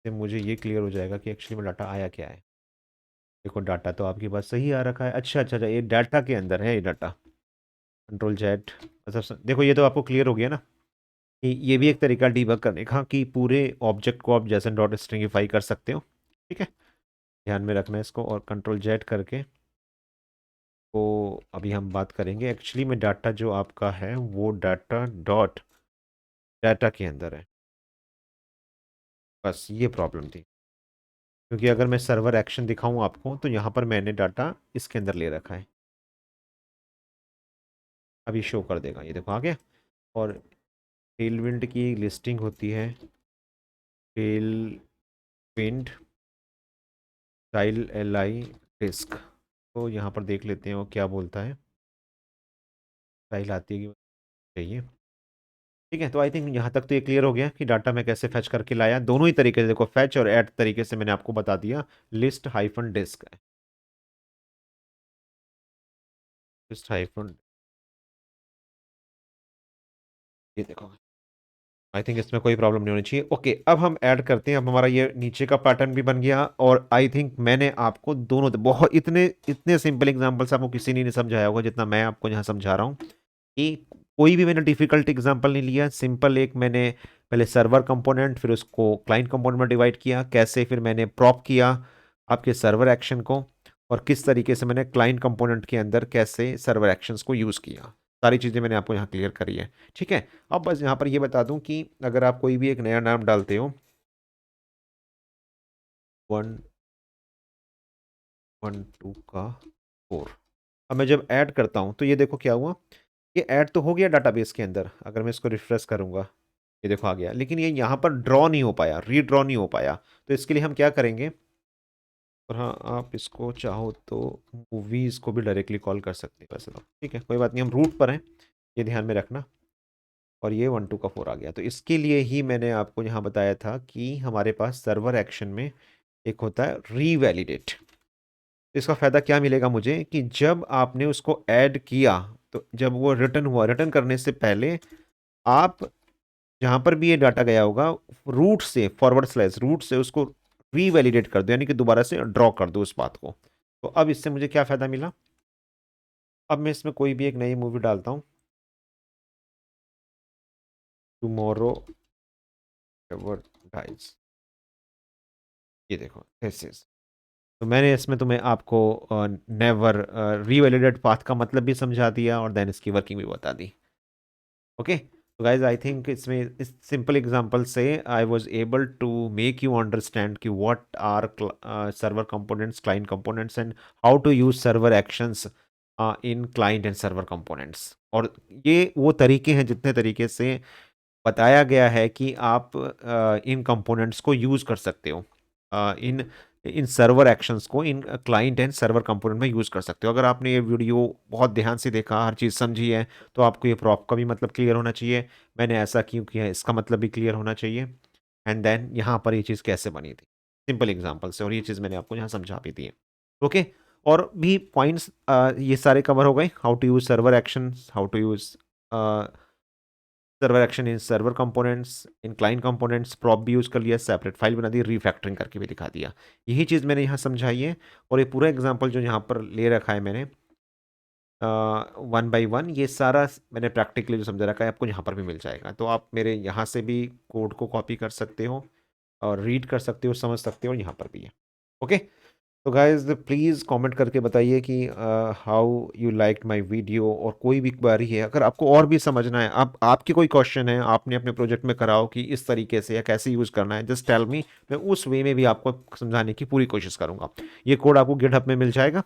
से मुझे ये क्लियर हो जाएगा कि एक्चुअली में डाटा आया क्या है। देखो डाटा तो आपके पास सही आ रखा है, अच्छा अच्छा अच्छा, ये डाटा के अंदर है, ये डाटा कंट्रोल जेड, मतलब देखो ये तो आपको क्लियर हो गया ना कि ये भी एक तरीका डीबग करने का कि पूरे ऑब्जेक्ट को आप जैसन डॉट स्ट्रिंगिफाई कर सकते हो। ठीक है, ध्यान में रखना है इसको, और कंट्रोल जेड करके तो अभी हम बात करेंगे एक्चुअली में डाटा जो आपका है वो डाटा डॉट डाटा के अंदर है, बस ये प्रॉब्लम थी। क्योंकि अगर मैं सर्वर एक्शन दिखाऊं आपको तो यहाँ पर मैंने डाटा इसके अंदर ले रखा है, अभी शो कर देगा, ये देखो आ गया। और टेल विंड की लिस्टिंग होती है tailwind tile L I disk, तो यहाँ पर देख लेते हैं वो क्या बोलता है, टाइल आती है कि चाहिए। ठीक है, तो आई थिंक यहाँ तक तो ये क्लियर हो गया कि डाटा मैं कैसे फैच करके लाया, दोनों ही तरीके से, देखो फैच और ऐड तरीके से मैंने आपको बता दिया। लिस्ट हाइफन डिस्क है, लिस्ट हाइफन, ये देखो आई थिंक इसमें कोई प्रॉब्लम नहीं होनी चाहिए। ओके, अब हम ऐड करते हैं। अब हमारा ये नीचे का पैटर्न भी बन गया, और आई थिंक मैंने आपको दोनों बहुत इतने इतने सिंपल एग्जांपल्स आपको किसी ने नहीं समझाया होगा जितना मैं आपको यहाँ समझा रहा हूँ, कि कोई भी मैंने डिफिकल्ट एग्जांपल नहीं लिया। सिंपल एक मैंने पहले सर्वर कंपोनेंट, फिर उसको क्लाइंट कंपोनेंट में डिवाइड किया कैसे, फिर मैंने प्रॉप किया आपके सर्वर एक्शन को, और किस तरीके से मैंने क्लाइंट कंपोनेंट के अंदर कैसे सर्वर एक्शंस को यूज़ किया। सारी चीज़ें मैंने आपको यहाँ क्लियर करी है। ठीक है, अब बस यहाँ पर ये बता दूं कि अगर आप कोई भी एक नया नाम डालते हो, 1 1 2 का 4, अब मैं जब ऐड करता हूँ तो ये देखो क्या हुआ, ये ऐड तो हो गया डाटाबेस के अंदर। अगर मैं इसको रिफ्रेश करूंगा, ये देखो आ गया, लेकिन ये यहाँ पर ड्रॉ नहीं हो पाया, रीड्रॉ नहीं हो पाया। तो इसके लिए हम क्या करेंगे, और हाँ, आप इसको चाहो तो मूवीज़ को भी डायरेक्टली कॉल कर सकते हैं वैसे तो। ठीक है, कोई बात नहीं, हम रूट पर हैं, ये ध्यान में रखना। और ये 1 2 का 4 आ गया। तो इसके लिए ही मैंने आपको यहाँ बताया था कि हमारे पास सर्वर एक्शन में एक होता है रीवैलिडेट। इसका फ़ायदा क्या मिलेगा मुझे, कि जब आपने उसको ऐड किया, तो जब वो रिटर्न हुआ, रिटर्न करने से पहले आप जहाँ पर भी ये डाटा गया होगा, रूट से फॉरवर्ड स्लैश रूट से उसको रीवैलिडेट कर दो, यानी कि दोबारा से ड्रॉ कर दो उस बात को। तो अब इससे मुझे क्या फ़ायदा मिला, अब मैं इसमें कोई भी एक नई मूवी डालता हूँ, टुमारो नेवर डाइज, ये देखो दिस इज। तो मैंने इसमें तुम्हें आपको नेवर रीवैलिडेट पाथ का मतलब भी समझा दिया, और देन इसकी वर्किंग भी बता दी। ओके, तो गाइज आई थिंक इसमें इस सिंपल एग्जांपल से I was able to make you understand कि what are server components, client components, and how to use server actions in client and server components. और ये वो तरीके हैं, जितने तरीके से बताया गया है कि आप इन कंपोनेंट्स को यूज़ कर सकते हो, इन इन सर्वर एक्शंस को इन क्लाइंट एंड सर्वर कंपोनेंट में यूज़ कर सकते हो। अगर आपने ये वीडियो बहुत ध्यान से देखा, हर चीज़ समझी है, तो आपको ये प्रॉप का भी मतलब क्लियर होना चाहिए, मैंने ऐसा क्यों किया है इसका मतलब भी क्लियर होना चाहिए, एंड देन यहाँ पर ये चीज़ कैसे बनी थी सिंपल एग्जाम्पल से, और ये चीज़ मैंने आपको यहाँ समझा भी दी है। ओके, और भी पॉइंट्स ये सारे कवर हो गए, how to use server action, how to use server action in server components, in client components, prop भी यूज़ कर लिया, सेपरेट फाइल बना दी, रीफैक्टरिंग करके भी दिखा दिया। यही चीज़ मैंने यहाँ समझाई है, और ये पूरा एग्जांपल जो यहाँ पर ले रखा है मैंने 1 बाय 1, ये सारा मैंने प्रैक्टिकली जो समझा रखा है आपको यहाँ पर भी मिल जाएगा। तो आप मेरे यहाँ से भी कोड को कॉपी कर सकते हो, और रीड कर सकते हो, समझ सकते हो, और यहाँ पर भी है। ओके, तो गाइज प्लीज़ कमेंट करके बताइए कि how you like my video, और कोई भी क्वेरी है, अगर आपको और भी समझना है, आप आपके कोई क्वेश्चन है आपने अपने प्रोजेक्ट में कराओ कि इस तरीके से या कैसे यूज़ करना है, जस्ट टेल मी, मैं उस वे में भी आपको समझाने की पूरी कोशिश करूँगा। ये कोड आपको गिटहब में मिल जाएगा,